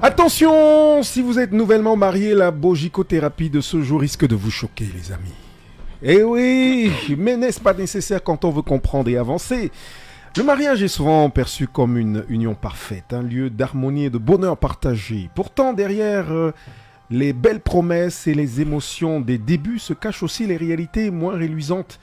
Attention, si vous êtes nouvellement marié, la bogicothérapie de ce jour risque de vous choquer, les amis. Eh oui, mais n'est-ce pas nécessaire quand on veut comprendre et avancer? Le mariage est souvent perçu comme une union parfaite, un lieu d'harmonie et de bonheur partagé. Pourtant, derrière les belles promesses et les émotions des débuts se cachent aussi les réalités moins reluisantes.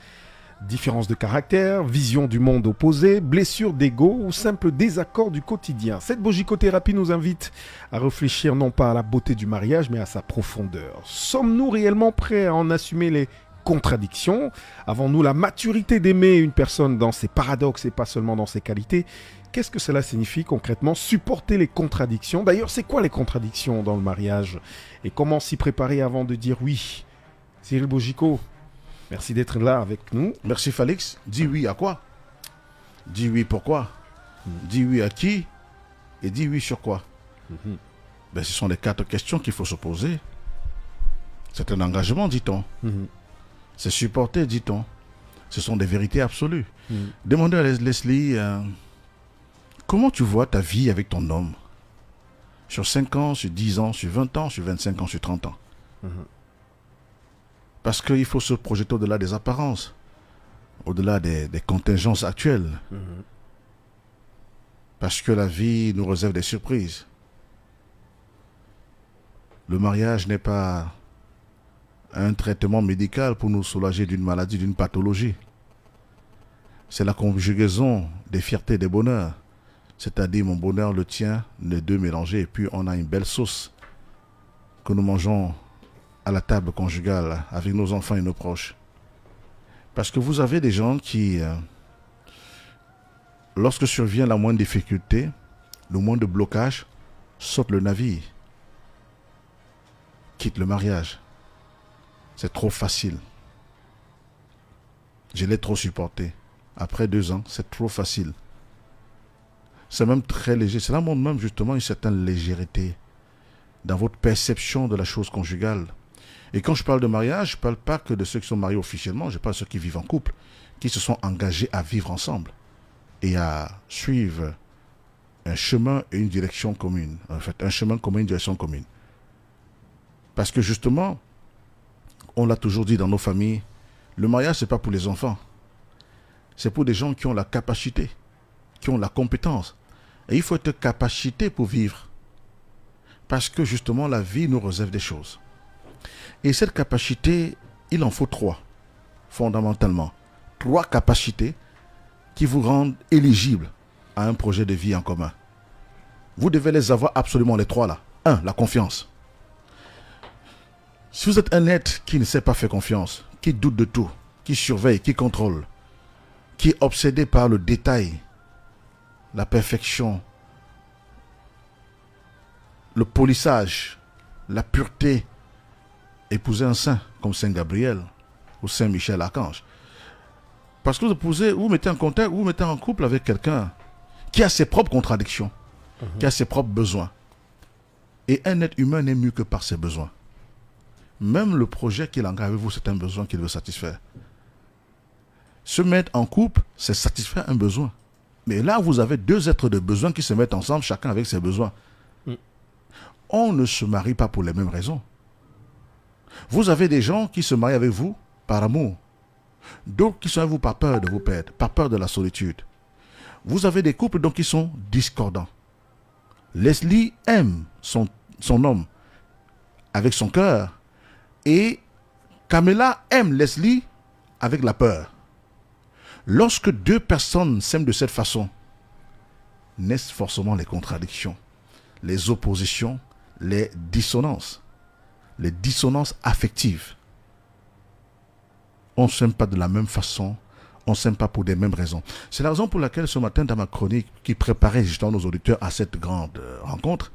Différences de caractère, vision du monde opposé, blessures d'ego ou simple désaccord du quotidien. Cette bogicothérapie nous invite à réfléchir non pas à la beauté du mariage, mais à sa profondeur. Sommes-nous réellement prêts à en assumer les contradictions? Avons-nous la maturité d'aimer une personne dans ses paradoxes et pas seulement dans ses qualités? Qu'est-ce que cela signifie concrètement, supporter les contradictions? D'ailleurs, c'est quoi les contradictions dans le mariage? Et comment s'y préparer avant de dire oui? Cyril Bogico, merci d'être là avec nous. Merci Félix. Dis oui à quoi? Dis oui pourquoi? Dis oui à qui? Et dis oui sur quoi? Ben, ce sont les 4 questions qu'il faut se poser. C'est un engagement, dit-on. C'est supporter, dit-on. Ce sont des vérités absolues. Demandez à Leslie, comment tu vois ta vie avec ton homme? Sur 5 ans, sur 10 ans, sur 20 ans, sur 25 ans, sur 30 ans. Parce qu'il faut se projeter au-delà des apparences, au-delà des contingences actuelles. Parce que la vie nous réserve des surprises. Le mariage n'est pas un traitement médical pour nous soulager d'une maladie, d'une pathologie. C'est la conjugaison des fiertés et des bonheurs. C'est-à-dire mon bonheur, le tien, les deux mélangés. Et puis on a une belle sauce que nous mangeons à la table conjugale avec nos enfants et nos proches. Parce que vous avez des gens qui, lorsque survient la moindre difficulté, le moindre blocage, sautent le navire, quittent le mariage. C'est trop facile. Je l'ai trop supporté. Après 2 ans, c'est trop facile. C'est même très léger. Cela montre même justement une certaine légèreté dans votre perception de la chose conjugale. Et quand je parle de mariage, je ne parle pas que de ceux qui sont mariés officiellement, je parle de ceux qui vivent en couple, qui se sont engagés à vivre ensemble et à suivre un chemin et une direction commune. En fait, un chemin commun et une direction commune. Parce que justement, on l'a toujours dit dans nos familles, le mariage, ce n'est pas pour les enfants. C'est pour des gens qui ont la capacité, qui ont la compétence. Et il faut être capacité pour vivre. Parce que justement, la vie nous réserve des choses. Et cette capacité, il en faut 3, fondamentalement. 3 capacités qui vous rendent éligible à un projet de vie en commun. Vous devez les avoir absolument les 3 là. 1, la confiance. Si vous êtes un être qui ne sait pas faire confiance, qui doute de tout, qui surveille, qui contrôle, qui est obsédé par le détail, la perfection, le polissage, la pureté, épouser un saint comme Saint Gabriel ou Saint Michel Archange. Parce que vous mettez en contact, vous mettez en couple avec quelqu'un qui a ses propres contradictions, qui a ses propres besoins. Et un être humain n'est mieux que par ses besoins. Même le projet qu'il engage avec vous, c'est un besoin qu'il veut satisfaire. Se mettre en couple, c'est satisfaire un besoin. Mais là, vous avez 2 êtres de besoin qui se mettent ensemble, chacun avec ses besoins. On ne se marie pas pour les mêmes raisons. Vous avez des gens qui se marient avec vous par amour. D'autres qui sont avec vous par peur de vous perdre, par peur de la solitude. Vous avez des couples donc qui sont discordants. Leslie aime son homme avec son cœur. Et Camilla aime Leslie avec la peur. Lorsque 2 personnes s'aiment de cette façon, naissent forcément les contradictions, les oppositions, les dissonances affectives. On ne s'aime pas de la même façon, on ne s'aime pas pour des mêmes raisons. C'est la raison pour laquelle ce matin, dans ma chronique qui préparait justement nos auditeurs à cette grande rencontre,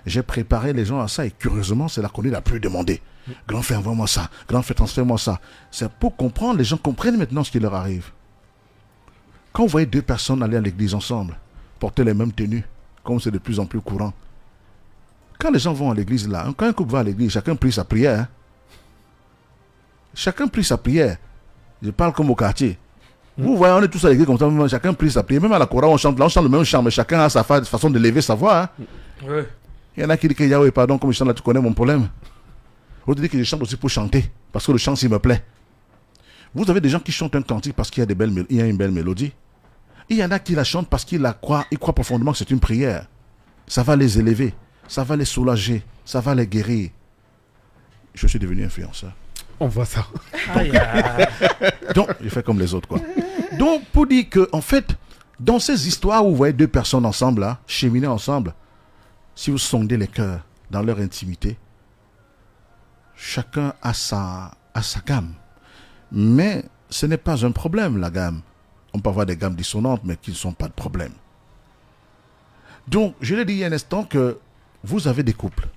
j'ai préparé les gens à ça et curieusement, c'est la chronique la plus demandée. Grand frère, envoie-moi ça. Grand frère, transfère-moi ça. C'est pour comprendre, les gens comprennent maintenant ce qui leur arrive. Quand vous voyez 2 personnes aller à l'église ensemble, porter les mêmes tenues, comme c'est de plus en plus courant, quand les gens vont à l'église là, quand un couple va à l'église, chacun prie sa prière. Chacun prie sa prière. Je parle comme au quartier. Vous voyez, on est tous à l'église comme ça, chacun prie sa prière. Même à la chorale, on chante le même chant, mais chacun a sa façon de lever sa voix. Ouais. Il y en a qui disent que Yahweh, pardon, comme je chante là, tu connais mon problème. D'autres disent que je chante aussi pour chanter, parce que le chant, s'il me plaît. Vous avez des gens qui chantent un cantique parce qu'il y a, il y a une belle mélodie. Il y en a qui la chantent parce qu'ils croient profondément que c'est une prière. Ça va les élever, ça va les soulager, ça va les guérir. Je suis devenu influenceur. On voit ça. Donc, je fais comme les autres, quoi. Donc, pour dire que, en fait, dans ces histoires où vous voyez deux personnes ensemble, là, cheminer ensemble, si vous sondez les cœurs dans leur intimité, chacun a sa gamme. Mais ce n'est pas un problème, la gamme. On peut avoir des gammes dissonantes, mais qui ne sont pas de problème. Donc, je l'ai dit il y a un instant que vous avez des couples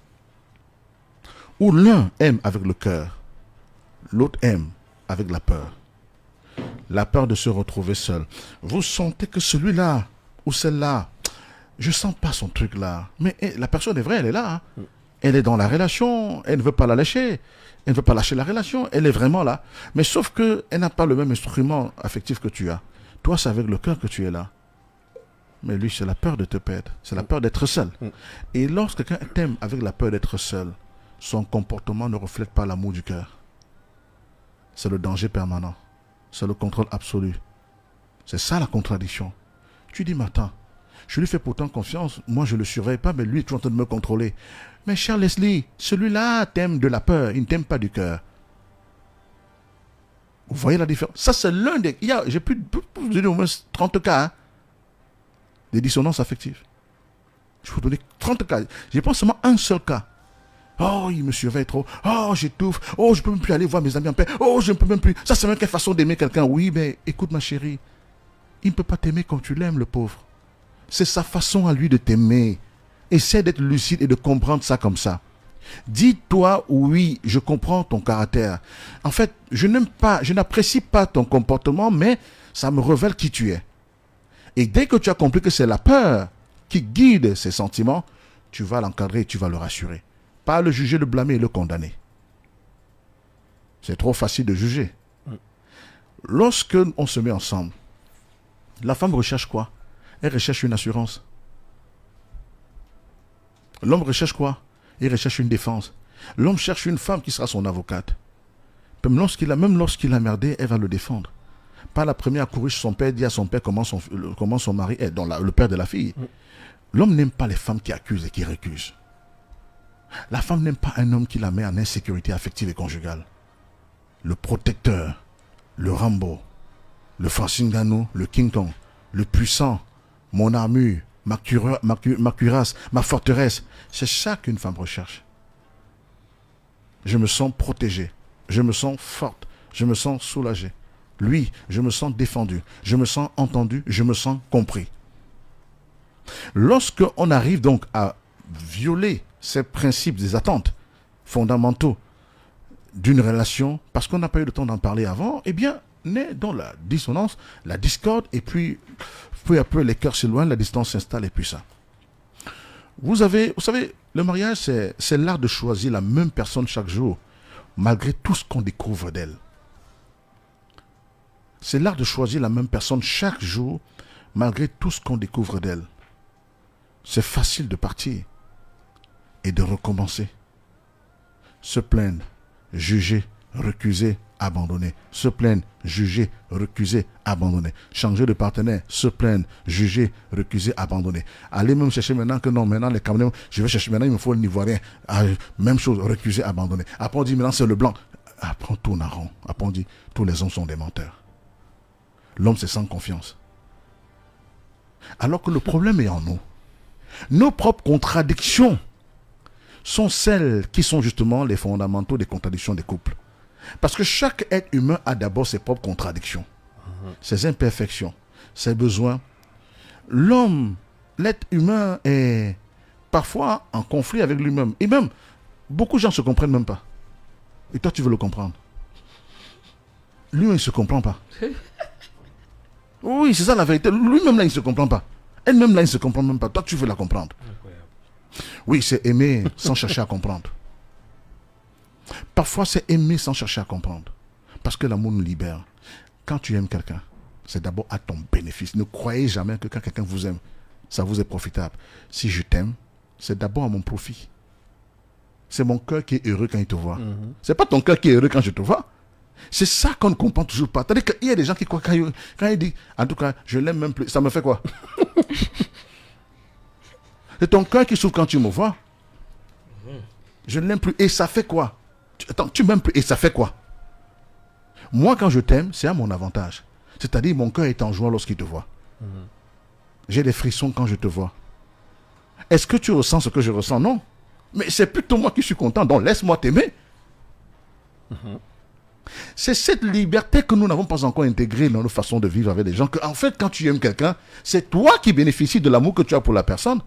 où l'un aime avec le cœur, l'autre aime avec la peur. La peur de se retrouver seul. Vous sentez que celui-là ou celle-là, je ne sens pas son truc là. Mais la personne est vraie, elle est là. Hein. Elle est dans la relation, elle ne veut pas la lâcher. Elle ne veut pas lâcher la relation, elle est vraiment là. Mais sauf qu'elle n'a pas le même instrument affectif que tu as. Toi, c'est avec le cœur que tu es là. Mais lui, c'est la peur de te perdre. C'est la peur d'être seul. Et lorsque quelqu'un t'aime avec la peur d'être seul, son comportement ne reflète pas l'amour du cœur. C'est le danger permanent. C'est le contrôle absolu. C'est ça la contradiction. Tu dis, mais attends, je lui fais pourtant confiance, moi je ne le surveille pas, mais lui est en train de me contrôler. Mais cher Leslie, celui-là t'aime de la peur, il ne t'aime pas du cœur. Vous voyez la différence? Ça, c'est l'un des... J'ai plus de au moins 30 cas de dissonance affective. Je vais vous donner 30 cas. Je pense seulement un seul cas. Oh, il me surveille trop. Oh, j'étouffe. Oh, je ne peux même plus aller voir mes amis en paix. Oh, je ne peux même plus. Ça, c'est même quelle façon d'aimer quelqu'un. Oui, mais écoute ma chérie, il ne peut pas t'aimer comme tu l'aimes, le pauvre. C'est sa façon à lui de t'aimer. Essaie d'être lucide et de comprendre ça comme ça. Dis-toi, oui, je comprends ton caractère. En fait, je n'apprécie pas ton comportement, mais ça me révèle qui tu es. Et dès que tu as compris que c'est la peur qui guide ses sentiments, tu vas l'encadrer et tu vas le rassurer. Pas le juger, le blâmer et le condamner. C'est trop facile de juger. Lorsque on se met ensemble, la femme recherche quoi? Elle recherche une assurance. L'homme recherche quoi? Il recherche une défense. L'homme cherche une femme qui sera son avocate. Même lorsqu'il a merdé, elle va le défendre. Pas la première à courir chez son père, dire à son père comment son mari est, donc le père de la fille. L'homme n'aime pas les femmes qui accusent et qui récusent. La femme n'aime pas un homme qui la met en insécurité affective et conjugale. Le protecteur, le Rambo, le Francine Gano, le King Kong, le puissant, mon armure, ma cuirasse, ma forteresse. C'est ça qu'une femme recherche. Je me sens protégé, je me sens forte, je me sens soulagé. Lui, je me sens défendu, je me sens entendu, je me sens compris. Lorsque on arrive donc à violer ces principes, des attentes fondamentaux d'une relation, parce qu'on n'a pas eu le temps d'en parler avant, eh bien, naît dans la dissonance, la discorde, et puis peu à peu les cœurs s'éloignent, la distance s'installe, et puis ça. Vous savez, le mariage, c'est l'art de choisir la même personne chaque jour, malgré tout ce qu'on découvre d'elle. C'est l'art de choisir la même personne chaque jour, malgré tout ce qu'on découvre d'elle. C'est facile de partir et de recommencer. Se plaindre, juger, recuser, abandonner. Se plaindre, juger, recuser, abandonner. Changer de partenaire, se plaindre, juger, recuser, abandonner. Aller même chercher maintenant que non, maintenant les Camerounais, je vais chercher maintenant, il me faut le Ivoirien. Même chose, recuser, abandonner. Après on dit maintenant c'est le blanc. Après on tourne en rond. Après on dit tous les hommes sont des menteurs. L'homme c'est sans confiance. Alors que le problème est en nous. Nos propres contradictions sont celles qui sont justement les fondamentaux des contradictions des couples. Parce que chaque être humain a d'abord ses propres contradictions, ses imperfections, ses besoins. L'homme, l'être humain est parfois en conflit avec lui-même. Et même, beaucoup de gens ne se comprennent même pas. Et toi, tu veux le comprendre. Lui, il ne se comprend pas. Oui, c'est ça la vérité. Lui-même, là, il ne se comprend pas. Elle-même, là, il ne se comprend même pas. Toi, tu veux la comprendre. Incroyable. Oui, c'est aimer sans chercher à comprendre. Parfois, c'est aimer sans chercher à comprendre. Parce que l'amour nous libère. Quand tu aimes quelqu'un, c'est d'abord à ton bénéfice. Ne croyez jamais que quand quelqu'un vous aime, ça vous est profitable. Si je t'aime, c'est d'abord à mon profit. C'est mon cœur qui est heureux quand il te voit. C'est pas ton cœur qui est heureux quand je te vois. C'est ça qu'on ne comprend toujours pas. C'est-à-dire qu'il y a des gens qui croient quand il dit, en tout cas, je l'aime même plus, ça me fait quoi? C'est ton cœur qui souffre quand tu me vois. Je ne l'aime plus. Et ça fait quoi? Attends, tu m'aimes plus. Et ça fait quoi? Moi, quand je t'aime, c'est à mon avantage. C'est-à-dire, mon cœur est en joie lorsqu'il te voit. J'ai des frissons quand je te vois. Est-ce que tu ressens ce que je ressens? Non. Mais c'est plutôt moi qui suis content. Donc, laisse-moi t'aimer. C'est cette liberté que nous n'avons pas encore intégrée dans nos façons de vivre avec des gens. En fait, quand tu aimes quelqu'un, c'est toi qui bénéficies de l'amour que tu as pour la personne.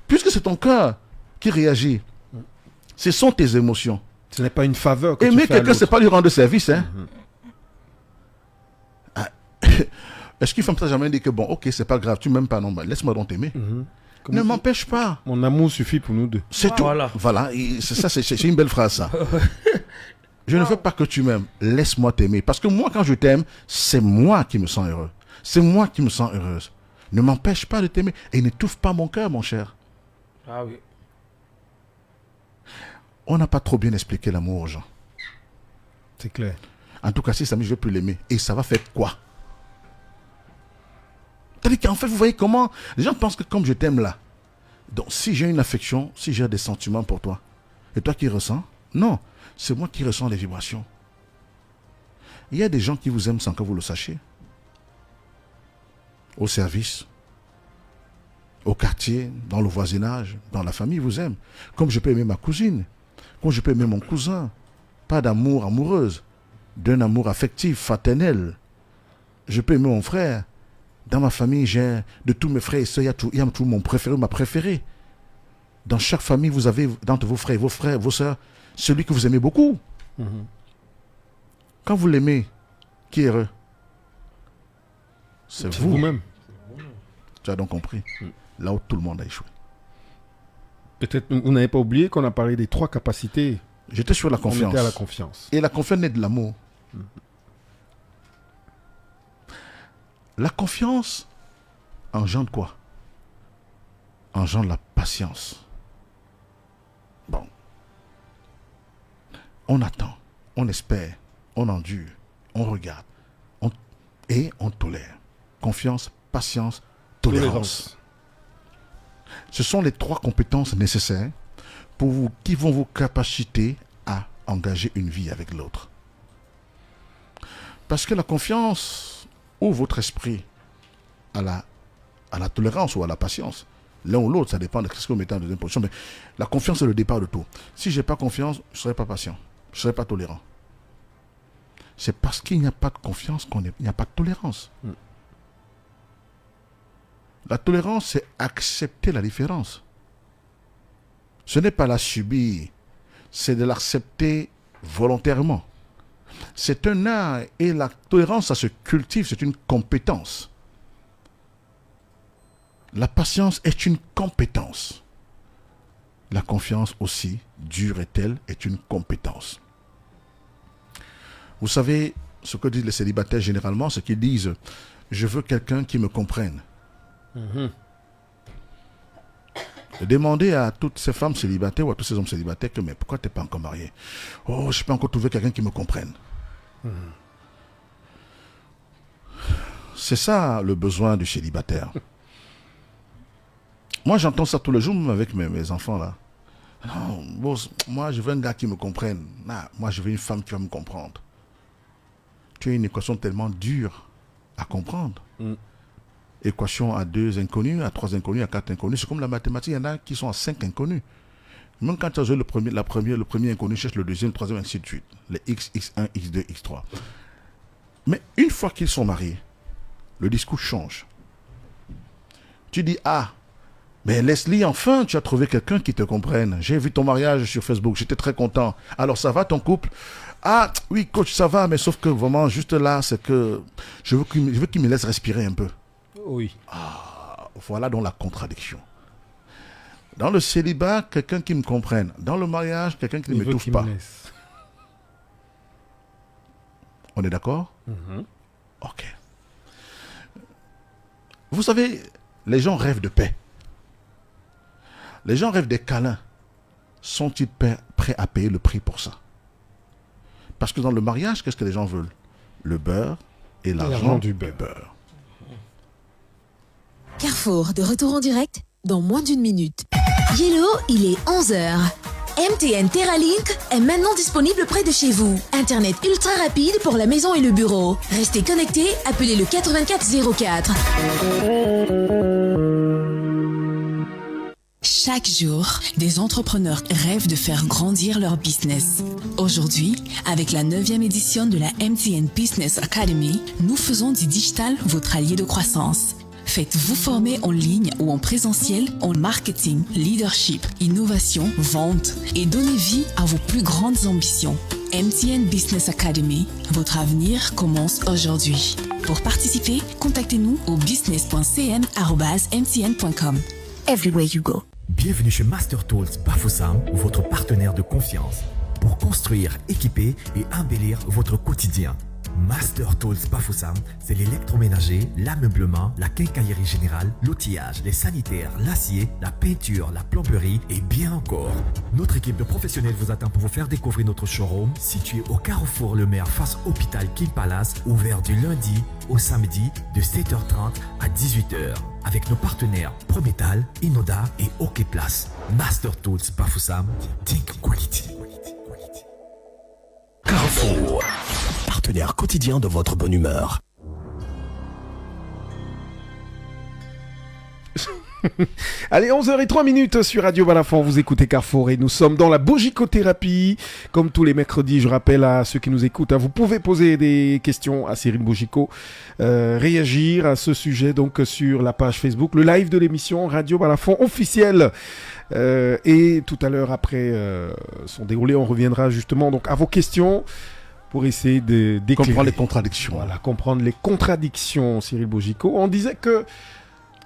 Puisque c'est ton cœur qui réagit. Ce sont tes émotions. Ce n'est pas une faveur que aimer tu fais à quelqu'un, l'autre. c'est pas lui rendre service. Hein? Est-ce qu'une femme t'a jamais dit que bon, ok, c'est pas grave, tu m'aimes pas, non, bah, laisse-moi donc t'aimer. Ne m'empêche pas. Mon amour suffit pour nous deux. C'est tout. Voilà. C'est ça, c'est une belle phrase, ça. Je ne veux pas que tu m'aimes. Laisse-moi t'aimer. Parce que moi, quand je t'aime, c'est moi qui me sens heureux. C'est moi qui me sens heureuse. Ne m'empêche pas de t'aimer. Et n'étouffe pas mon cœur, mon cher. Ah oui. On n'a pas trop bien expliqué l'amour aux gens. C'est clair. En tout cas, si Samy, je ne vais plus l'aimer. Et ça va faire quoi? C'est-à-dire qu'en fait, vous voyez comment les gens pensent que comme je t'aime là, donc si j'ai une affection, si j'ai des sentiments pour toi, et toi qui ressens, non, c'est moi qui ressens les vibrations. Il y a des gens qui vous aiment sans que vous le sachiez. Au service, au quartier, dans le voisinage, dans la famille, ils vous aiment. Comme je peux aimer ma cousine, comme je peux aimer mon cousin. Pas d'amour amoureuse, d'un amour affectif, fraternel. Je peux aimer mon frère. Dans ma famille, j'ai de tous mes frères et sœurs, il y a tout mon préféré, ma préférée. Dans chaque famille, vous avez, d'entre vos frères, vos sœurs, celui que vous aimez beaucoup. Quand vous l'aimez, qui est heureux? C'est vous-même. Tu as donc compris. Là où tout le monde a échoué. Peut-être vous n'avez pas oublié qu'on a parlé des 3 capacités. J'étais sur la On confiance. était à la confiance. Et la confiance naît de l'amour. La confiance engendre quoi? Engendre la patience. Bon. On attend, on espère, on endure, on regarde, et on tolère. Confiance, patience, tolérance. Ce sont les 3 compétences nécessaires qui vont vous capaciter à engager une vie avec l'autre. Parce que la confiance ouvre votre esprit à la tolérance ou à la patience. L'un ou l'autre, ça dépend de ce que vous mettez en deuxième position. Mais la confiance, c'est le départ de tout. Si je n'ai pas confiance, je ne serai pas patient. Je ne serai pas tolérant. C'est parce qu'il n'y a pas de confiance qu'il n'y a pas de tolérance. La tolérance, c'est accepter la différence. Ce n'est pas la subir, c'est de l'accepter volontairement. C'est un art et la tolérance, ça se cultive, c'est une compétence. La patience est une compétence. La confiance aussi, dure est-elle, est une compétence. Vous savez, ce que disent les célibataires généralement, c'est qu'ils disent « Je veux quelqu'un qui me comprenne ». Demandez à toutes ces femmes célibataires ou à tous ces hommes célibataires que mais pourquoi tu n'es pas encore marié? Oh, je peux encore trouver quelqu'un qui me comprenne. C'est ça le besoin du célibataire. Moi, j'entends ça tous les jours, même avec mes enfants là. Non, boss, moi, je veux un gars qui me comprenne. Non, moi, je veux une femme qui va me comprendre. Tu as une équation tellement dure à comprendre. Équation à 2 inconnus, à 3 inconnus, à 4 inconnus. C'est comme la mathématique, il y en a qui sont à 5 inconnus. Même quand tu as le premier inconnu, cherche le deuxième, le troisième, ainsi de suite. Les X, X1, X2, X3. Mais une fois qu'ils sont mariés, le discours change. Tu dis, ah, mais Leslie, enfin, tu as trouvé quelqu'un qui te comprenne. J'ai vu ton mariage sur Facebook, j'étais très content. Alors, ça va ton couple? Ah, oui, coach, ça va, mais sauf que vraiment, juste là, c'est que je veux qu'il me laisse respirer un peu. Oui. Ah, voilà donc la contradiction. Dans le célibat, quelqu'un qui me comprenne. Dans le mariage, quelqu'un qui ne m'étouffe pas. On est d'accord? Ok. Vous savez, les gens rêvent de paix. Les gens rêvent des câlins. Sont-ils prêts à payer le prix pour ça? Parce que dans le mariage, qu'est-ce que les gens veulent? Le beurre et l'argent du beurre. Carrefour, de retour en direct dans moins d'une minute. Hello, il est 11h. MTN Terralink est maintenant disponible près de chez vous. Internet ultra rapide pour la maison et le bureau. Restez connectés, appelez le 8404. Chaque jour, des entrepreneurs rêvent de faire grandir leur business. Aujourd'hui, avec la 9e édition de la MTN Business Academy, nous faisons du digital votre allié de croissance. Faites-vous former en ligne ou en présentiel en marketing, leadership, innovation, vente et donnez vie à vos plus grandes ambitions. MTN Business Academy, votre avenir commence aujourd'hui. Pour participer, contactez-nous au business.cm@mtn.com. Everywhere you go. Bienvenue chez Master Tools Bafoussam, votre partenaire de confiance, pour construire, équiper et embellir votre quotidien. Master Tools Bafoussam, c'est l'électroménager, l'ameublement, la quincaillerie générale, l'outillage, les sanitaires, l'acier, la peinture, la plomberie et bien encore. Notre équipe de professionnels vous attend pour vous faire découvrir notre showroom situé au Carrefour Le Maire face Hôpital King Palace, ouvert du lundi au samedi de 7h30 à 18h. Avec nos partenaires Prometal, Inoda et OK Place. Master Tools Bafoussam, think quality. Carrefour, partenaire quotidien de votre bonne humeur. Allez, 11h03 sur Radio Balafon, vous écoutez Carrefour et nous sommes dans la bogicothérapie. Comme tous les mercredis, je rappelle à ceux qui nous écoutent, vous pouvez poser des questions à Cyril Bogico, réagir à ce sujet donc sur la page Facebook, le live de l'émission Radio Balafon officiel. Et tout à l'heure, après son déroulé, on reviendra justement donc à vos questions pour essayer de comprendre les contradictions. Voilà, comprendre les contradictions, Cyril Bogico. On disait que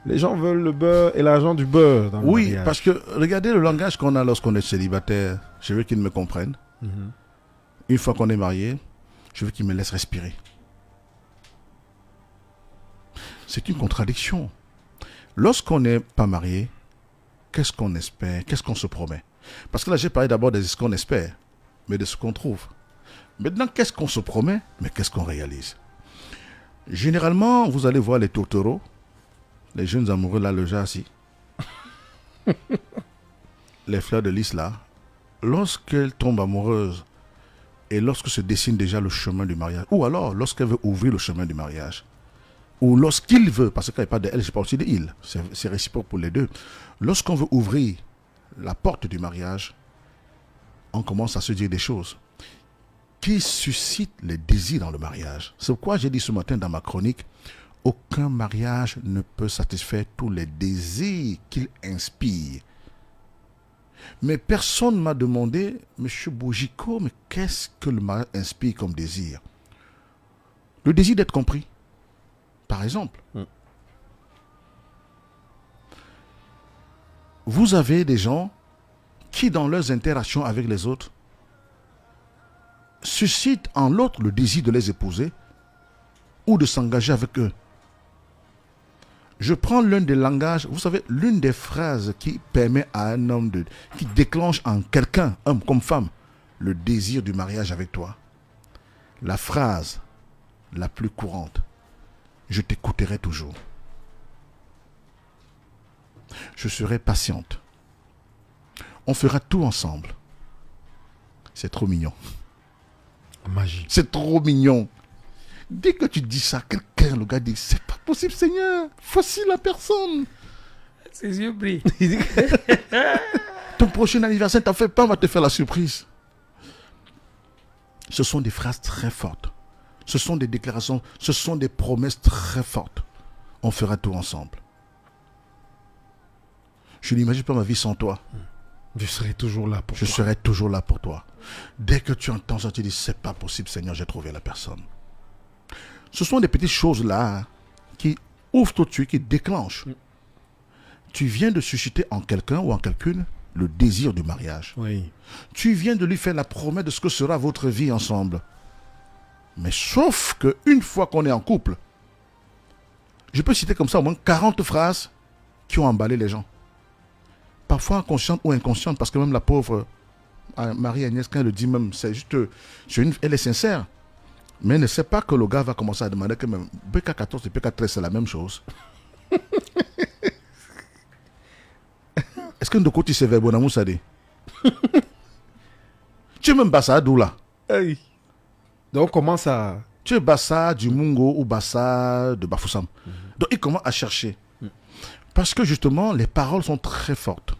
les gens veulent le beurre et l'argent du beurre dans le mariage. Oui, parce que regardez le langage qu'on a lorsqu'on est célibataire. Je veux qu'ils me comprennent. Une fois qu'on est marié, je veux qu'ils me laissent respirer. C'est une contradiction. Lorsqu'on n'est pas marié, qu'est-ce qu'on espère? Qu'est-ce qu'on se promet? Parce que là, j'ai parlé d'abord de ce qu'on espère, mais de ce qu'on trouve. Maintenant, qu'est-ce qu'on se promet? Mais qu'est-ce qu'on réalise? Généralement, vous allez voir les tourtereaux, les jeunes amoureux là, le jassi, les fleurs de lys là, lorsqu'elles tombent amoureuses et lorsque se dessine déjà le chemin du mariage, ou alors lorsqu'elle veut ouvrir le chemin du mariage, ou lorsqu'il veut, parce qu'il n'y a pas de elle, je parle aussi de il, c'est réciproque pour les deux. Lorsqu'on veut ouvrir la porte du mariage, on commence à se dire des choses qui suscitent les désirs dans le mariage. C'est pourquoi j'ai dit ce matin dans ma chronique, aucun mariage ne peut satisfaire tous les désirs qu'il inspire. Mais personne ne m'a demandé, Monsieur Bogico, mais qu'est-ce que le mariage inspire comme désir? Le désir d'être compris, par exemple. Vous avez des gens qui, dans leurs interactions avec les autres, suscitent en l'autre le désir de les épouser ou de s'engager avec eux. Je prends l'un des langages, vous savez, l'une des phrases qui permet à un homme qui déclenche en quelqu'un, homme comme femme, le désir du mariage avec toi. La phrase la plus courante, je t'écouterai toujours. Je serai patiente. On fera tout ensemble. C'est trop mignon. Magie. C'est trop mignon. Dès que tu dis ça, quelqu'un, le gars dit, c'est pas possible, Seigneur. Voici la personne. Ses yeux brillent. Ton prochain anniversaire, t'en fais pas, on va te faire la surprise. Ce sont des phrases très fortes. Ce sont des déclarations, ce sont des promesses très fortes. On fera tout ensemble. Je n'imagine pas ma vie sans toi. Je serai toujours là pour toi. Je serai toujours là pour toi. Dès que tu entends ça, tu dis, c'est pas possible, Seigneur, j'ai trouvé la personne. Ce sont des petites choses-là qui ouvrent tout de suite, qui déclenchent. Tu viens de susciter en quelqu'un ou en quelqu'une le désir du mariage. Oui. Tu viens de lui faire la promesse de ce que sera votre vie ensemble. Mais sauf qu'une fois qu'on est en couple, je peux citer comme ça au moins 40 phrases qui ont emballé les gens. parfois consciente ou inconsciente, parce que même la pauvre Marie-Agnès, quand elle le dit même, c'est juste, elle est sincère. Mais elle ne sait pas que le gars va commencer à demander que même BK14 et BK13 c'est la même chose. Est-ce que de côté c'est vers Bonamou Sade? Tu es même Bassa d'où là? Hey. Donc on commence à... Tu es Bassa du Mungo ou Bassa de Bafoussam. Donc il commence à chercher. Parce que justement, les paroles sont très fortes.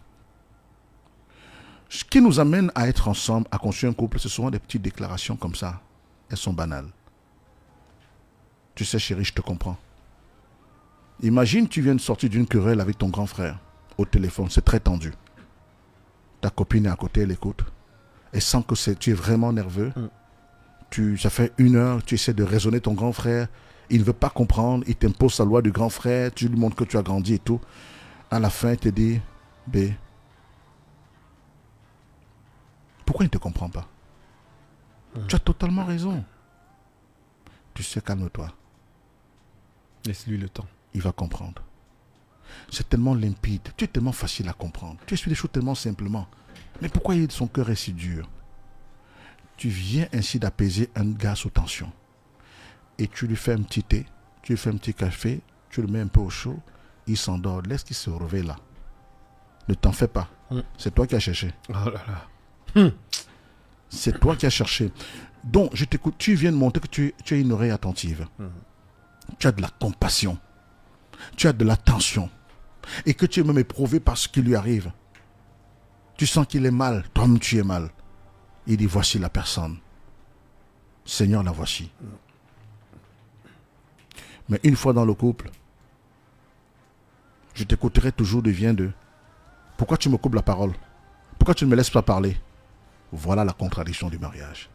Ce qui nous amène à être ensemble, à construire un couple, c'est souvent des petites déclarations comme ça. Elles sont banales. Tu sais, chérie, je te comprends. Imagine, tu viens de sortir d'une querelle avec ton grand frère au téléphone. C'est très tendu. Ta copine est à côté, elle écoute. Elle sent que tu es vraiment nerveux. Ça fait 1 heure, tu essaies de raisonner ton grand frère. Il ne veut pas comprendre. Il t'impose sa loi du grand frère. Tu lui montres que tu as grandi et tout. À la fin, il te dit, B, pourquoi il ne te comprend pas? Tu as totalement raison. Tu sais, calme-toi. Laisse-lui le temps. Il va comprendre. C'est tellement limpide. Tu es tellement facile à comprendre. Tu expliques les choses tellement simplement. Mais pourquoi son cœur est si dur? Tu viens ainsi d'apaiser un gars sous tension. Et tu lui fais un petit thé, tu lui fais un petit café, tu le mets un peu au chaud, il s'endort. Laisse qu'il se réveille là. Ne t'en fais pas. C'est toi qui as cherché. Oh là là. C'est toi qui as cherché. Donc, je t'écoute. Tu viens de montrer que tu as une oreille attentive. Tu as de la compassion. Tu as de l'attention. Et que tu es même éprouvé par ce qui lui arrive. Tu sens qu'il est mal. Toi-même, tu es mal. Il dit, voici la personne. Seigneur, la voici. Mais une fois dans le couple, je t'écouterai toujours de pourquoi tu me coupes la parole? Pourquoi tu ne me laisses pas parler? Voilà la contradiction du mariage.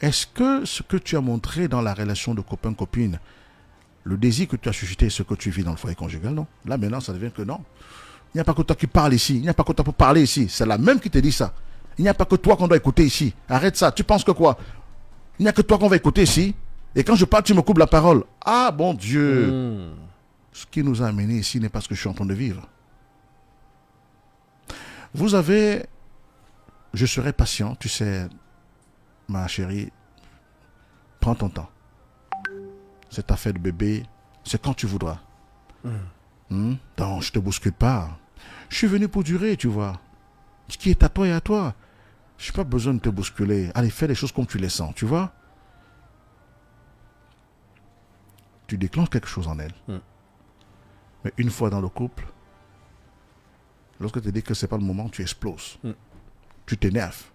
Est-ce que ce que tu as montré dans la relation de copain-copine, le désir que tu as suscité, ce que tu vis dans le foyer conjugal, non? Là maintenant, ça devient que non. Il n'y a pas que toi qui parles ici. Il n'y a pas que toi pour parler ici. C'est la même qui te dit ça. Il n'y a pas que toi qu'on doit écouter ici. Arrête ça. Tu penses que quoi? Il n'y a que toi qu'on va écouter ici. Et quand je parle, tu me coupes la parole. Ah, bon Dieu. Ce qui nous a amenés ici n'est pas ce que je suis en train de vivre. Vous avez... Je serai patient, tu sais, ma chérie. Prends ton temps. Cette affaire de bébé, c'est quand tu voudras. Non, je ne te bouscule pas. Je suis venu pour durer, tu vois. Ce qui est à toi et à toi. Je n'ai pas besoin de te bousculer. Allez, fais les choses comme tu les sens, tu vois. Tu déclenches quelque chose en elle. Mais une fois dans le couple, lorsque tu dis que ce n'est pas le moment, tu exploses. Tu t'énerves.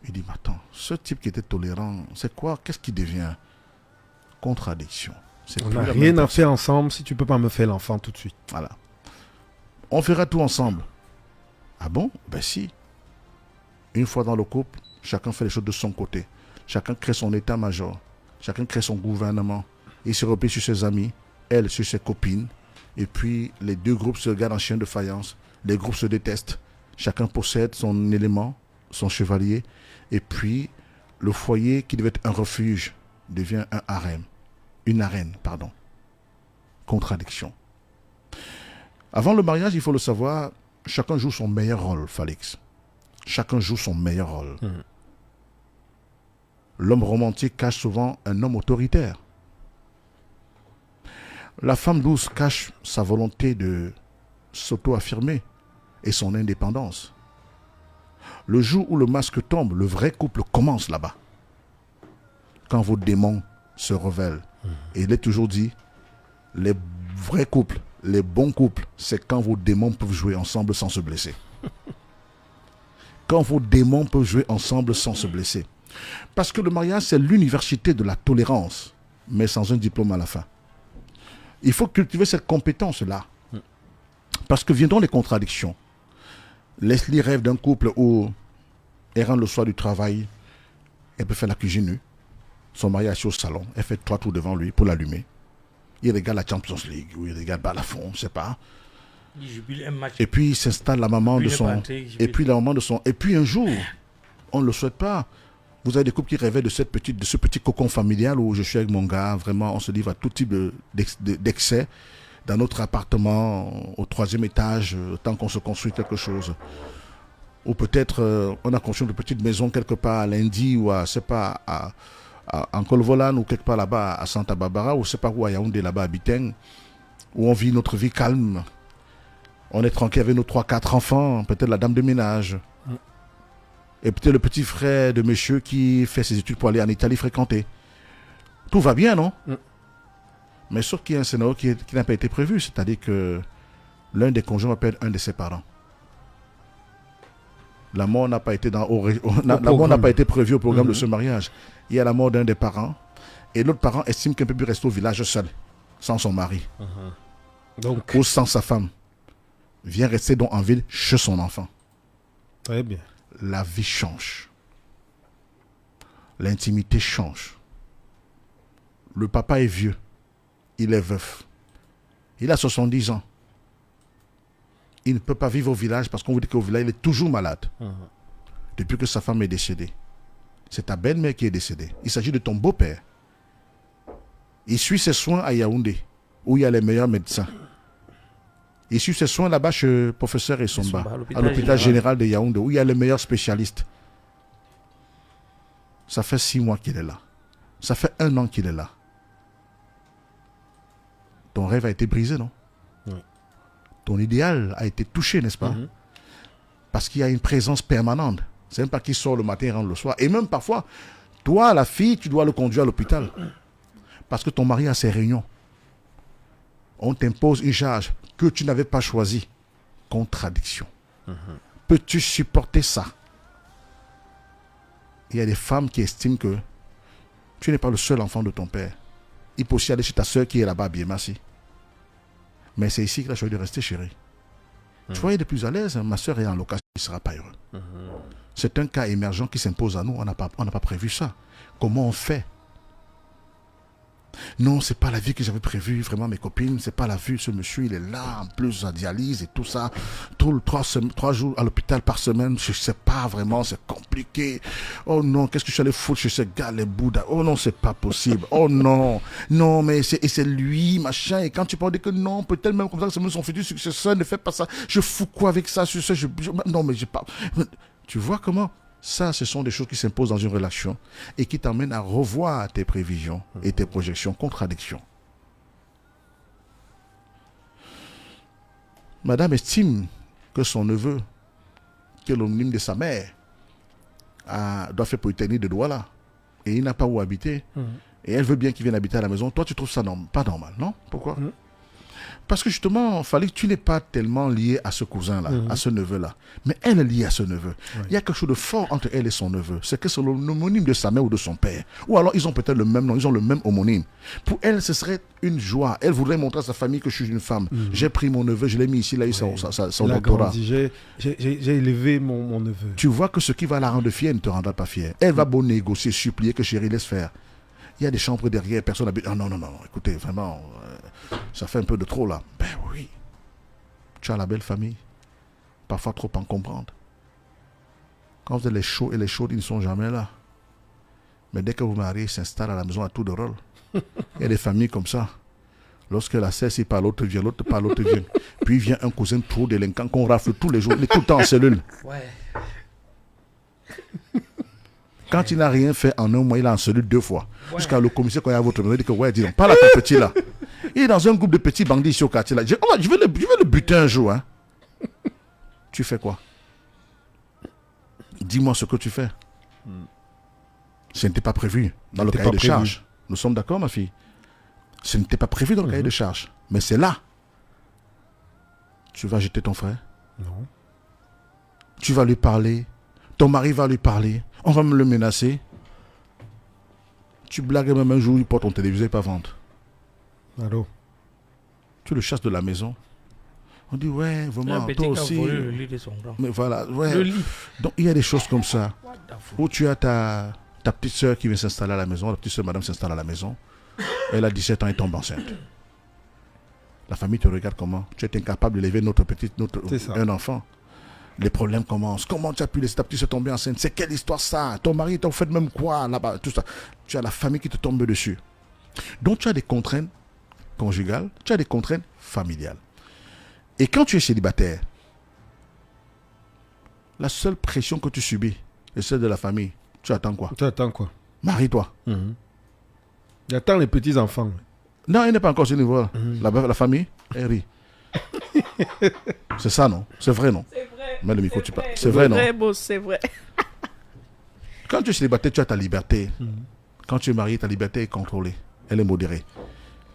Il dit, mais attends, ce type qui était tolérant, c'est quoi? Qu'est-ce qui devient? Contradiction. On n'a rien à faire ensemble si tu ne peux pas me faire l'enfant tout de suite. Voilà. On fera tout ensemble. Ah bon? Ben si. Une fois dans le couple, chacun fait les choses de son côté. Chacun crée son état-major. Chacun crée son gouvernement. Il se replie sur ses amis, elle sur ses copines. Et puis, les deux groupes se regardent en chien de faïence. Les groupes se détestent. Chacun possède son élément, son chevalier. Et puis, le foyer qui devait être un refuge devient un harem. Une arène, pardon. Contradiction. Avant le mariage, il faut le savoir, chacun joue son meilleur rôle, Félix. Chacun joue son meilleur rôle. L'homme romantique cache souvent un homme autoritaire. La femme douce cache sa volonté de s'auto-affirmer et son indépendance. Le jour où le masque tombe, le vrai couple commence là-bas. Quand vos démons se révèlent. Et il est toujours dit, les vrais couples, les bons couples, c'est quand vos démons peuvent jouer ensemble sans se blesser. Quand vos démons peuvent jouer ensemble sans se blesser. Parce que le mariage, c'est l'université de la tolérance, mais sans un diplôme à la fin. Il faut cultiver cette compétence-là. Parce que viendront les contradictions. Leslie rêve d'un couple où elle rentre le soir du travail, elle peut faire la cuisine nue. Son mari est assis au salon, elle fait 3 tours devant lui pour l'allumer. Il regarde la Champions League, ou il regarde Balafon, je ne sais pas. Et puis il s'installe la maman de son... Et puis la maman de son... Et puis un jour, on ne le souhaite pas. Vous avez des couples qui rêvaient de ce petit cocon familial où je suis avec mon gars, vraiment on se livre à tout type d'excès, dans notre appartement au 3e étage, tant qu'on se construit quelque chose. Ou peut-être on a construit une petite maison quelque part à Lundi ou à, c'est pas, en Colvolan ou quelque part là-bas à Santa Barbara ou c'est pas où à Yaoundé là-bas à Biteng, où on vit notre vie calme. On est tranquille avec nos 3-4 enfants, peut-être la dame de ménage. Et peut-être le petit frère de monsieur qui fait ses études pour aller en Italie fréquenter. Tout va bien, non? Mais sauf qu'il y a un scénario qui n'a pas été prévu, c'est-à-dire que l'un des conjoints va perdre un de ses parents. La mort n'a pas été prévue au programme de ce mariage. Il y a la mort d'un des parents et l'autre parent estime qu'il ne peut plus rester au village seul, sans son mari. Donc, ou sans sa femme. Vient rester donc en ville chez son enfant. très bien. La vie change. L'intimité change. Le papa est vieux. Il est veuf. Il a 70 ans. Il ne peut pas vivre au village parce qu'on vous dit qu'au village, il est toujours malade. Depuis que sa femme est décédée. C'est ta belle-mère qui est décédée. Il s'agit de ton beau-père. Il suit ses soins à Yaoundé, où il y a les meilleurs médecins. Il suit ses soins là-bas chez le professeur Essomba, à l'hôpital général de Yaoundé, où il y a les meilleurs spécialistes. Ça fait 6 mois qu'il est là. Ça fait 1 an qu'il est là. Ton rêve a été brisé, non? Oui. Ton idéal a été touché, n'est-ce pas? Parce qu'il y a une présence permanente. C'est même pas qu'il sort le matin et rentre le soir. Et même parfois, toi, la fille, tu dois le conduire à l'hôpital. Parce que ton mari a ses réunions. On t'impose une charge que tu n'avais pas choisie. Contradiction. Peux-tu supporter ça? Il y a des femmes qui estiment que tu n'es pas le seul enfant de ton père. Il peut aussi aller chez ta soeur qui est là-bas, bien merci. Mais c'est ici que tu as choisi de rester, chérie. Tu vois, il est plus à l'aise. Ma soeur est en location, il ne sera pas heureux. C'est un cas émergent qui s'impose à nous. On n'a pas prévu ça. Comment on fait? Non, c'est pas la vie que j'avais prévue. Vraiment, mes copines, c'est pas la vie. Ce monsieur, il est là, en plus, à dialyse et tout ça. 3 jours à l'hôpital par semaine. Je sais pas vraiment, c'est compliqué. Oh non, qu'est-ce que je suis allé foutre chez ce gars, les Bouddhas? Oh non, c'est pas possible. Oh non, non, mais c'est lui, machin. Et quand tu parles de que non, peut-être même comme ça que c'est même son futur successeur, ne fait pas ça. Je fous quoi avec ça? Non, mais j'ai pas. Tu vois comment? Ça, ce sont des choses qui s'imposent dans une relation et qui t'emmènent à revoir tes prévisions et tes projections, contradictions. Madame estime que son neveu, qui est l'homonyme de sa mère, doit faire Polytechnique de Douala et il n'a pas où habiter. Et elle veut bien qu'il vienne habiter à la maison. Toi, tu trouves ça pas normal, non? Pourquoi? Parce que justement, il fallait que tu n'es pas tellement lié à ce cousin-là, à ce neveu-là. Mais elle est liée à ce neveu. Il y a quelque chose de fort entre elle et son neveu. C'est que c'est l'homonyme de sa mère ou de son père. Ou alors, ils ont peut-être le même nom, ils ont le même homonyme. Pour elle, ce serait une joie. Elle voudrait montrer à sa famille que je suis une femme. J'ai pris mon neveu, je l'ai mis ici, il a eu son doctorat. J'ai élevé mon neveu. Tu vois que ce qui va la rendre fière ne te rendra pas fière. Elle va beau négocier, supplier que chérie laisse faire. Il y a des chambres derrière, personne n'habite. Ah non, écoutez, vraiment, ça fait un peu de trop là. Ben oui, tu as la belle famille. Parfois trop en comprendre. Quand vous êtes les chauds et les chaudes, ils ne sont jamais là. Mais dès que vous mariez, ils s'installent à la maison à tour de rôle. Il y a des familles comme ça. Lorsque la cesse, il parle, l'autre vient, l'autre parle, l'autre vient. Puis vient un cousin trop délinquant qu'on rafle tous les jours, il est tout le temps en cellule. Ouais. Quand il n'a rien fait en un mois, il est en cellule 2 fois. Jusqu'à le commissaire, quand il y a votre maison, il dit que ouais, dis donc, parle à ton petit là. Il est dans un groupe de petits bandits ici au quartier là. Je vais le buter un jour. Hein. Tu fais quoi? Dis-moi ce que tu fais. Ce n'était pas prévu dans le cahier de charge. Nous sommes d'accord, ma fille? Ce n'était pas prévu dans le cahier de charge. Mais c'est là. Tu vas jeter ton frère? Non. Tu vas lui parler. Ton mari va lui parler. On va me le menacer. Tu blagues même un jour, il porte ton téléviseur et pas vendre. Allô? Tu le chasses de la maison. On dit, ouais, vraiment, toi aussi. Le lit de son grand. Mais voilà, ouais. Le lit. Donc, il y a des choses comme ça. Où tu as ta petite soeur qui vient s'installer à la maison. La petite soeur, madame, s'installe à la maison. Elle a 17 ans et tombe enceinte. La famille te regarde comment? Tu es incapable d'élever un enfant. Les problèmes commencent. Comment tu as pu laisser ta petite se tomber enceinte? C'est quelle histoire ça? Ton mari t'a fait même quoi là-bas? Tout ça. Tu as la famille qui te tombe dessus. Donc tu as des contraintes conjugales, tu as des contraintes familiales. Et quand tu es célibataire, la seule pression que tu subis est celle de la famille. Tu attends quoi? Tu attends quoi? Marie-toi. Il attend les petits-enfants. Non, il n'est pas encore à ce niveau-là. La famille, elle rit. C'est ça, non? C'est vrai, non? C'est vrai. Mets le micro, tu parles. C'est vrai, non? Vrai, beau, c'est vrai. Quand tu es célibataire, tu as ta liberté. Quand tu es marié, ta liberté est contrôlée. Elle est modérée.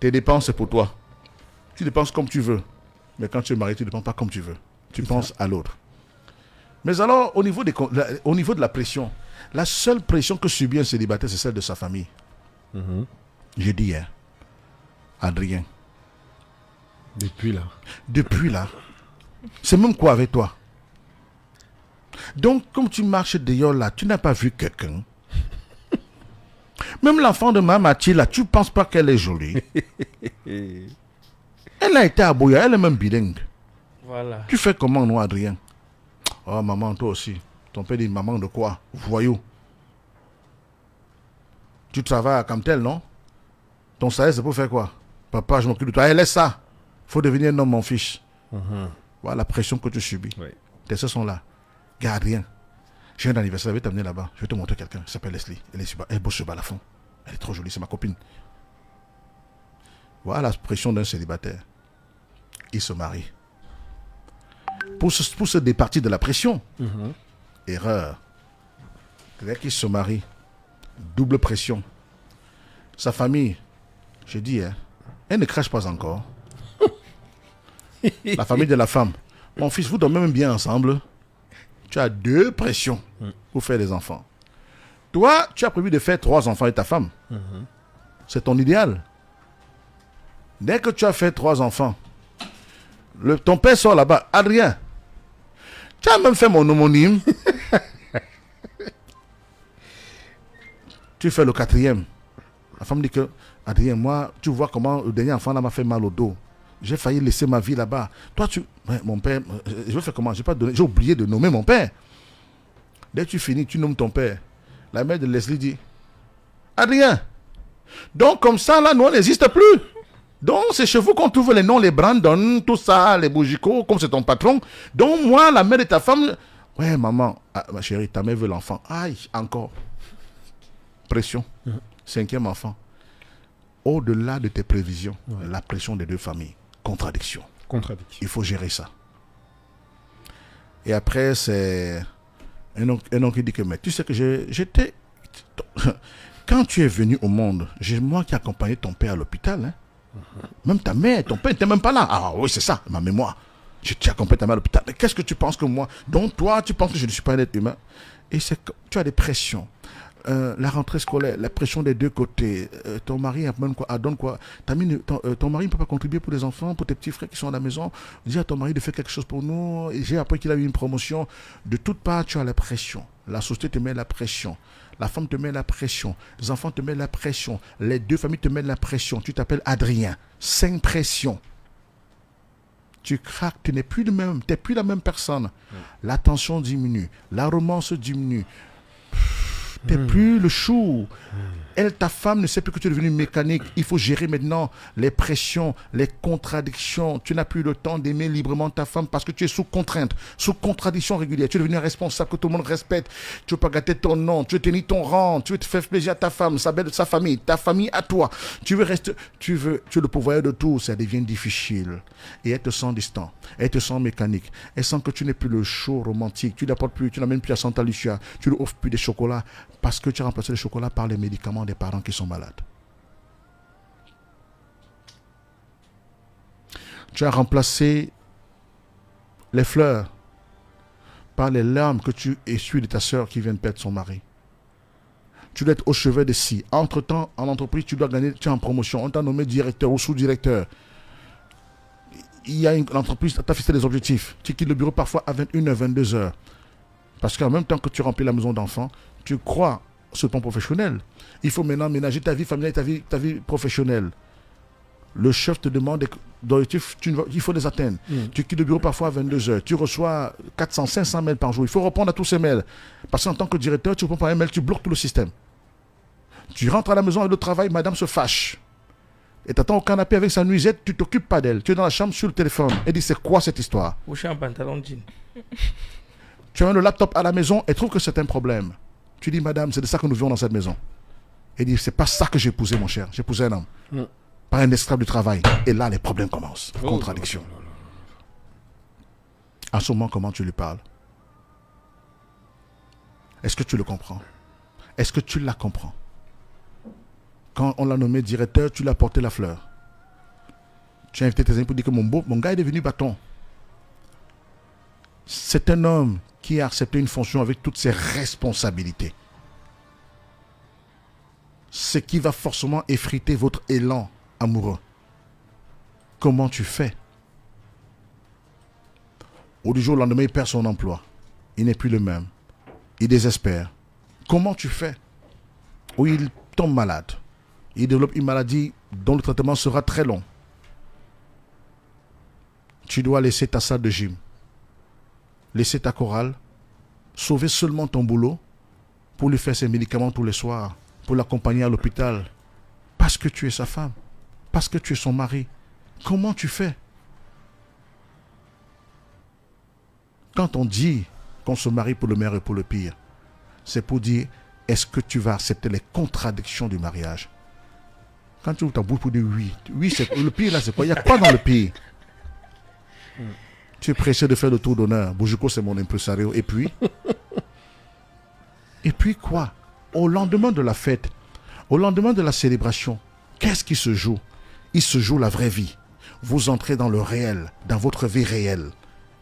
Tes dépenses, c'est pour toi. Tu dépenses comme tu veux. Mais quand tu es marié, tu ne dépenses pas comme tu veux. Tu penses à l'autre. Mais alors, au niveau de la pression, la seule pression que subit un célibataire, c'est celle de sa famille. J'ai dit hier, Adrien. Depuis là. C'est même quoi avec toi? Donc, comme tu marches dehors là, tu n'as pas vu quelqu'un. Même l'enfant de ma Mathilde là, tu ne penses pas qu'elle est jolie. Elle a été à Boya, elle est même bilingue. Voilà. Tu fais comment, nous, Adrien? Oh, maman, toi aussi. Ton père dit, maman de quoi? Voyou. Tu travailles à Camtel, non? Ton salaire, c'est pour faire quoi? Papa, je m'occupe de toi. Laisse ça. Faut devenir un homme, mon fils. Voilà la pression que tu subis. Oui. Tes soeurs sont là. Garde rien. J'ai un anniversaire, je vais t'amener là-bas. Je vais te montrer quelqu'un. Elle s'appelle Leslie. Elle bosse sur Balafon. Elle est trop jolie, c'est ma copine. Voilà la pression d'un célibataire. Il se marie. Pour se départir de la pression. Erreur. Dès qu'il se marie, double pression. Sa famille, je dis, elle ne crache pas encore. La famille de la femme. Mon fils, vous dormez même bien ensemble. Tu as 2 pressions pour faire des enfants. Toi, tu as prévu de faire 3 enfants avec ta femme. C'est ton idéal. Dès que tu as fait 3 enfants, ton père sort là-bas. Adrien, tu as même fait mon homonyme. Tu fais le 4e. La femme dit que, Adrien, moi, tu vois comment le dernier enfant là m'a fait mal au dos. J'ai failli laisser ma vie là-bas. Toi, mon père, je vais faire comment? J'ai oublié de nommer mon père. Dès que tu finis, tu nommes ton père. La mère de Leslie dit, Adrien, donc comme ça, là, nous, on n'existe plus. Donc, c'est chez vous qu'on trouve les noms, les Brandon, tout ça, les Boujiko, comme c'est ton patron. Donc, moi, la mère de ta femme, ouais, maman, ma chérie, ta mère veut l'enfant. Aïe, encore. Pression. 5e enfant. Au-delà de tes prévisions, la pression des 2 familles. Contradiction. Il faut gérer ça. Et après, c'est un oncle qui dit que, mais tu sais que j'étais... Quand tu es venu au monde, j'ai moi qui ai accompagné ton père à l'hôpital. Même ta mère, ton père n'était même pas là. Ah oui, c'est ça, ma mémoire. Je t'ai accompagné ta mère à l'hôpital. Mais qu'est-ce que tu penses que moi? Donc toi, tu penses que je ne suis pas un être humain? Et tu as des pressions. La rentrée scolaire, la pression des 2 côtés. Ton mari donne quoi? Ton mari ne peut pas contribuer pour les enfants, pour tes petits frères qui sont à la maison. Dis à ton mari de faire quelque chose pour nous. Et j'ai appris qu'il a eu une promotion. De toutes parts, tu as la pression. La société te met la pression. La femme te met la pression. Les enfants te mettent la pression. Les 2 familles te mettent la pression. Tu t'appelles Adrien. 5 pressions. Tu craques, tu n'es plus plus la même personne. L'attention diminue. La romance diminue. T'es plus le chou. Elle, ta femme, ne sait plus que tu es devenu mécanique. Il faut gérer maintenant les pressions, les contradictions. Tu n'as plus le temps d'aimer librement ta femme parce que tu es sous contrainte, sous contradiction régulière. Tu es devenu un responsable que tout le monde respecte. Tu veux pas gâter ton nom, tu veux tenir ton rang, tu veux te faire plaisir à ta femme, sa famille, ta famille à toi. Tu es le pourvoyeur de tout. Ça devient difficile. Et elle te sent distant. Elle te sent mécanique. Elle sent que tu n'es plus le chaud romantique. Tu n'apportes plus, tu n'amènes plus à Santa Lucia. Tu ne offres plus des chocolats parce que tu as remplacé le chocolat par les médicaments des parents qui sont malades. Tu as remplacé les fleurs par les larmes que tu essuies de ta soeur qui vient de perdre son mari. Tu dois être au chevet de ci. Entre-temps, en entreprise, tu dois gagner, tu es en promotion. On t'a nommé directeur ou sous-directeur. Il y a une entreprise, tu as fixé des objectifs. Tu quittes le bureau parfois à 21h, 22h. Parce qu'en même temps que tu remplis la maison d'enfants, tu crois sur ton professionnel. Il faut maintenant ménager ta vie familiale et ta vie professionnelle. Le chef te demande d'objectifs, il faut les atteindre. Tu quittes le bureau parfois à 22h. Tu reçois 400, 500 mails par jour. Il faut répondre à tous ces mails. Parce qu'en tant que directeur, tu réponds par un mail, tu bloques tout le système. Tu rentres à la maison et le travail, madame se fâche. Et t'attends au canapé avec sa nuisette, tu t'occupes pas d'elle. Tu es dans la chambre sur le téléphone. Elle dit, c'est quoi cette histoire? Ou un pantalon de jean. Tu as le laptop à la maison et trouve que c'est un problème. Tu dis, madame, c'est de ça que nous vivons dans cette maison. Elle dit, c'est pas ça que j'ai épousé, mon cher. J'ai épousé un homme. Par un esclave du travail. Et là, les problèmes commencent. Contradiction. À ce moment, comment tu lui parles? Est-ce que tu le comprends? Est-ce que tu la comprends? Quand on l'a nommé directeur, tu lui as porté la fleur. Tu as invité tes amis pour dire que mon gars est devenu bâton. C'est un homme qui a accepté une fonction avec toutes ses responsabilités. Ce qui va forcément effriter votre élan amoureux. Comment tu fais? Au jour au lendemain, il perd son emploi. Il n'est plus le même. Il désespère. Comment tu fais? Ou il tombe malade. Il développe une maladie dont le traitement sera très long. Tu dois laisser ta salle de gym, laisser ta chorale, sauver seulement ton boulot pour lui faire ses médicaments tous les soirs, pour l'accompagner à l'hôpital, parce que tu es sa femme, parce que tu es son mari. Comment tu fais? Quand on dit qu'on se marie pour le meilleur et pour le pire, c'est pour dire, est-ce que tu vas accepter les contradictions du mariage? Quand tu ouvres ta bouche pour dire oui, oui, c'est le pire là, c'est quoi? Il n'y a quoi dans le pire? Tu es pressé de faire le tour d'honneur. Boujuko, c'est mon impresario. Et puis? Et puis quoi? Au lendemain de la fête, au lendemain de la célébration, qu'est-ce qui se joue? Il se joue la vraie vie. Vous entrez dans le réel, dans votre vie réelle.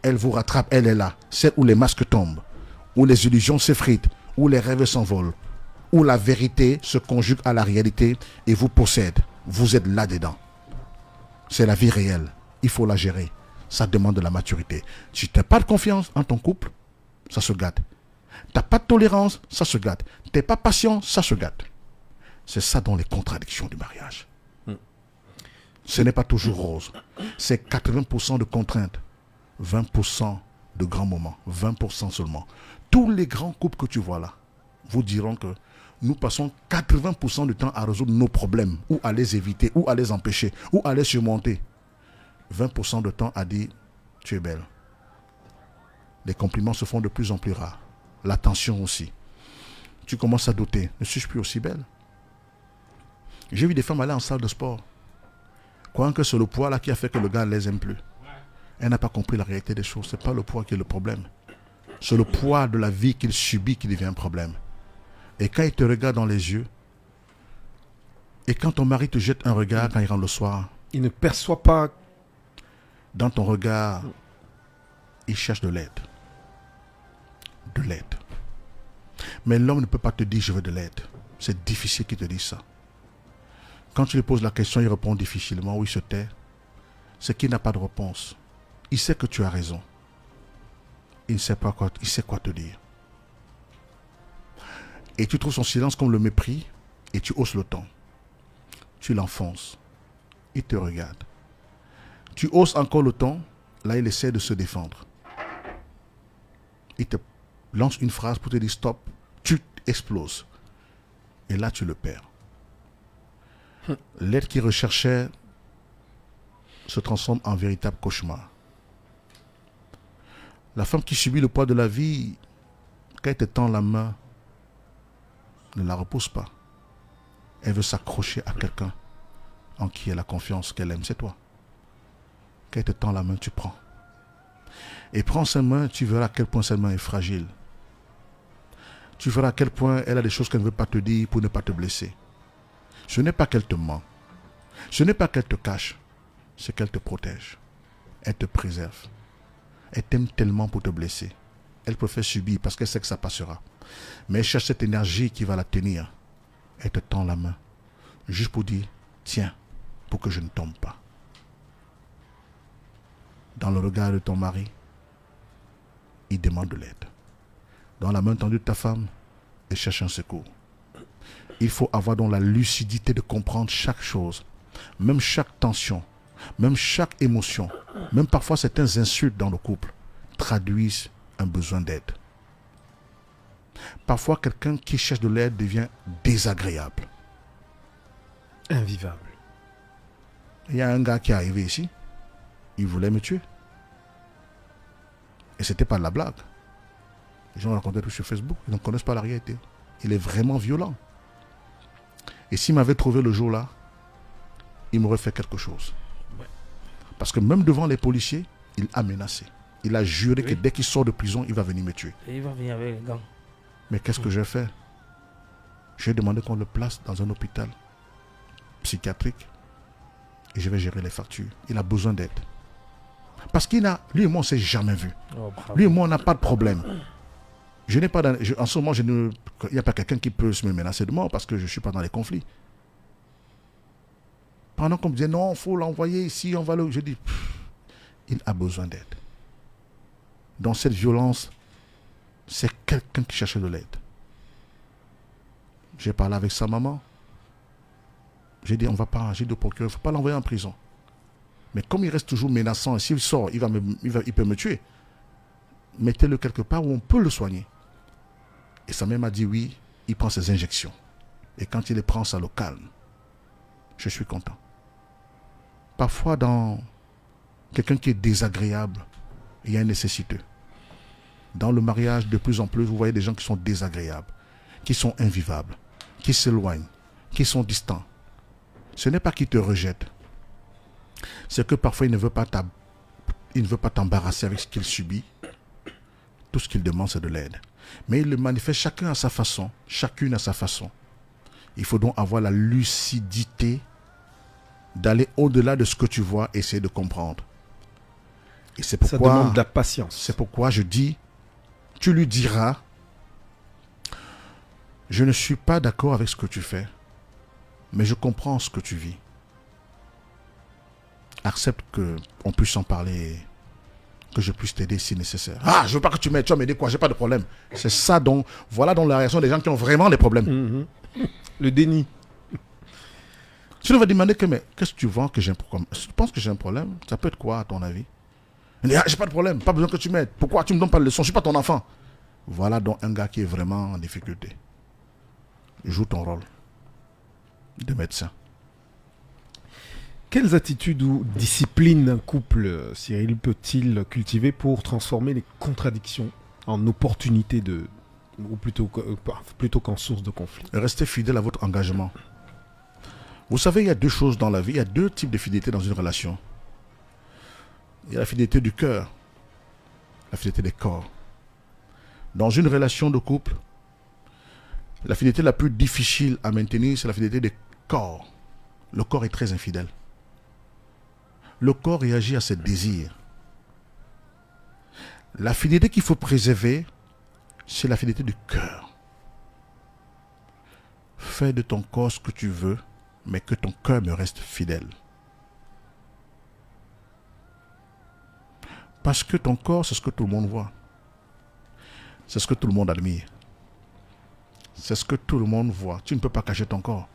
Elle vous rattrape, elle est là. Celle où les masques tombent, où les illusions s'effritent, où les rêves s'envolent, où la vérité se conjugue à la réalité et vous possède. Vous êtes là-dedans. C'est la vie réelle. Il faut la gérer. Ça demande de la maturité. Si tu n'as pas de confiance en ton couple, ça se gâte. Tu n'as pas de tolérance, ça se gâte. Tu n'es pas patient, ça se gâte. C'est ça dans les contradictions du mariage. Ce n'est pas toujours rose. C'est 80% de contraintes, 20% de grands moments, 20% seulement. Tous les grands couples que tu vois là vous diront que nous passons 80% du temps à résoudre nos problèmes, ou à les éviter, ou à les empêcher, ou à les surmonter. 20% de temps à dire tu es belle. Les compliments se font de plus en plus rares. L'attention aussi. Tu commences à douter. Ne suis-je plus aussi belle? J'ai vu des femmes aller en salle de sport, croyant que c'est le poids là qui a fait que le gars ne les aime plus. Elle n'a pas compris la réalité des choses. Ce n'est pas le poids qui est le problème. C'est le poids de la vie qu'il subit qui devient un problème. Et quand il te regarde dans les yeux, et quand ton mari te jette un regard quand il rentre le soir, il ne perçoit pas. Dans ton regard, il cherche de l'aide. De l'aide. Mais l'homme ne peut pas te dire je veux de l'aide. C'est difficile qu'il te dise ça. Quand tu lui poses la question, il répond difficilement ou il se tait. C'est qu'il n'a pas de réponse. Il sait que tu as raison. Il ne sait pas quoi, il sait quoi te dire. Et tu trouves son silence comme le mépris et tu hausses le ton. Tu l'enfonces. Il te regarde. Tu hausses encore le ton, là il essaie de se défendre. Il te lance une phrase pour te dire stop, tu exploses. Et là tu le perds. L'aide qu'il recherchait se transforme en véritable cauchemar. La femme qui subit le poids de la vie, quand elle te tend la main, ne la repousse pas. Elle veut s'accrocher à quelqu'un en qui elle a confiance, qu'elle aime, c'est toi. Quand elle te tend la main, tu prends. Et prends sa main, tu verras à quel point cette main est fragile. Tu verras à quel point elle a des choses qu'elle ne veut pas te dire pour ne pas te blesser. Ce n'est pas qu'elle te ment. Ce n'est pas qu'elle te cache. C'est qu'elle te protège. Elle te préserve. Elle t'aime tellement pour te blesser. Elle préfère subir parce qu'elle sait que ça passera. Mais elle cherche cette énergie qui va la tenir. Elle te tend la main. Juste pour dire, tiens, pour que je ne tombe pas. Dans le regard de ton mari, il demande de l'aide. Dans la main tendue de ta femme, elle cherche un secours. Il faut avoir donc la lucidité de comprendre chaque chose, même chaque tension, même chaque émotion, même parfois certaines insultes dans le couple, traduisent un besoin d'aide. Parfois, quelqu'un qui cherche de l'aide devient désagréable. Invivable. Il y a un gars qui est arrivé ici, il voulait me tuer. Et c'était pas de la blague. Les gens racontaient tout sur Facebook, ils ne connaissent pas la réalité. Il est vraiment violent. Et s'il m'avait trouvé le jour-là, il m'aurait fait quelque chose. Ouais. Parce que même devant les policiers, il a menacé. Il a juré que dès qu'il sort de prison, il va venir me tuer. Et il va venir avec les gants. Mais qu'est-ce que j'ai fait? J'ai demandé qu'on le place dans un hôpital psychiatrique et je vais gérer les factures. Il a besoin d'aide. Parce lui et moi, on ne s'est jamais vu. Lui et moi, on n'a pas de problème. Je n'ai pas en ce moment, il n'y a pas quelqu'un qui peut me menacer de mort parce que je ne suis pas dans les conflits. Pendant qu'on me disait non, il faut l'envoyer ici, on va le. Je dis, il a besoin d'aide. Dans cette violence, c'est quelqu'un qui cherchait de l'aide. J'ai parlé avec sa maman. J'ai dit, on va pas, j'ai dit au procureur, il ne faut pas l'envoyer en prison. Mais comme il reste toujours menaçant, s'il sort, il peut me tuer. Mettez-le quelque part où on peut le soigner. Et sa mère m'a dit oui, il prend ses injections. Et quand il les prend, ça le calme. Je suis content. Parfois, dans quelqu'un qui est désagréable, il y a un nécessiteux. Dans le mariage, de plus en plus, vous voyez des gens qui sont désagréables, qui sont invivables, qui s'éloignent, qui sont distants. Ce n'est pas qu'il te rejette. C'est que parfois, il ne veut pas t'embarrasser avec ce qu'il subit. Tout ce qu'il demande, c'est de l'aide. Mais il le manifeste chacun à sa façon, chacune à sa façon. Il faut donc avoir la lucidité d'aller au-delà de ce que tu vois et essayer de comprendre. Et c'est pourquoi, ça demande de la patience. C'est pourquoi je dis, tu lui diras, je ne suis pas d'accord avec ce que tu fais, mais je comprends ce que tu vis. Accepte qu'on puisse en parler, que je puisse t'aider si nécessaire. Ah, je veux pas que tu m'aides, tu vas m'aider quoi, j'ai pas de problème. C'est ça donc, voilà donc la réaction des gens qui ont vraiment des problèmes. Le déni. Si on va demander que, mais qu'est-ce que tu vois que j'ai un problème? Tu penses que j'ai un problème? Ça peut être quoi à ton avis? Il dit, ah, j'ai pas de problème, pas besoin que tu m'aides. Pourquoi tu me donnes pas de leçon? Je suis pas ton enfant. Voilà donc un gars qui est vraiment en difficulté. Joue ton rôle de médecin. Quelles attitudes ou disciplines un couple, Cyril, peut-il cultiver pour transformer les contradictions en opportunités ou plutôt qu'en source de conflit? Restez fidèle à votre engagement. Vous savez, il y a deux choses dans la vie. Il y a deux types de fidélité dans une relation. Il y a la fidélité du cœur, la fidélité des corps. Dans une relation de couple, la fidélité la plus difficile à maintenir, c'est la fidélité des corps. Le corps est très infidèle. Le corps réagit à ses désirs. La fidélité qu'il faut préserver, c'est la fidélité du cœur. Fais de ton corps ce que tu veux, mais que ton cœur me reste fidèle. Parce que ton corps, c'est ce que tout le monde voit. C'est ce que tout le monde admire. C'est ce que tout le monde voit. Tu ne peux pas cacher ton corps.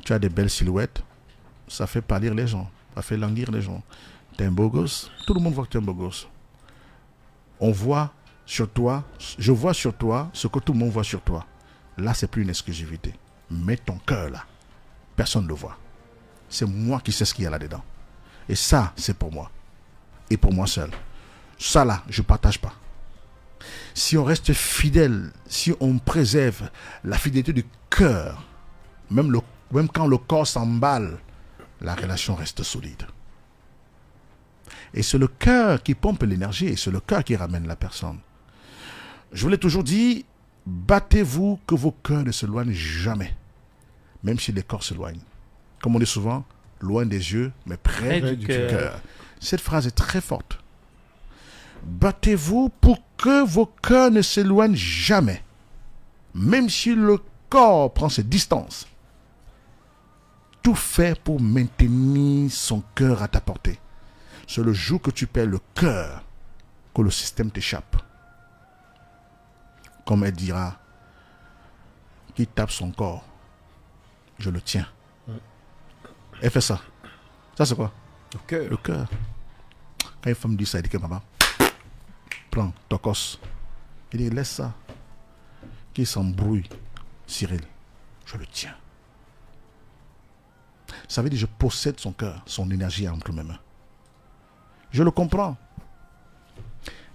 Tu as des belles silhouettes, ça fait pâlir les gens, ça fait languir les gens. Tu es un beau gosse, tout le monde voit que tu es un beau gosse. On voit sur toi, je vois sur toi ce que tout le monde voit sur toi. Là, c'est plus une exclusivité. Mais ton cœur là, personne ne le voit. C'est moi qui sais ce qu'il y a là-dedans. Et ça, c'est pour moi. Et pour moi seul. Ça là, je ne partage pas. Si on reste fidèle, si on préserve la fidélité du cœur, même quand le corps s'emballe, la relation reste solide. Et c'est le cœur qui pompe l'énergie, et c'est le cœur qui ramène la personne. Je vous l'ai toujours dit, battez-vous que vos cœurs ne s'éloignent jamais, même si les corps s'éloignent. Comme on dit souvent, loin des yeux, mais près du cœur. Cette phrase est très forte. Battez-vous pour que vos cœurs ne s'éloignent jamais, même si le corps prend ses distances. Tout fait pour maintenir son cœur à ta portée. C'est le jour que tu perds le cœur que le système t'échappe. Comme elle dira, qui tape son corps, je le tiens. Elle fait ça. Ça c'est quoi? Le cœur. Le cœur. Quand une femme dit ça, elle dit que maman, prends, tocos. Il dit, laisse ça. Qui s'embrouille, Cyril, je le tiens. Ça veut dire que je possède son cœur, son énergie entre mes mains. Je le comprends.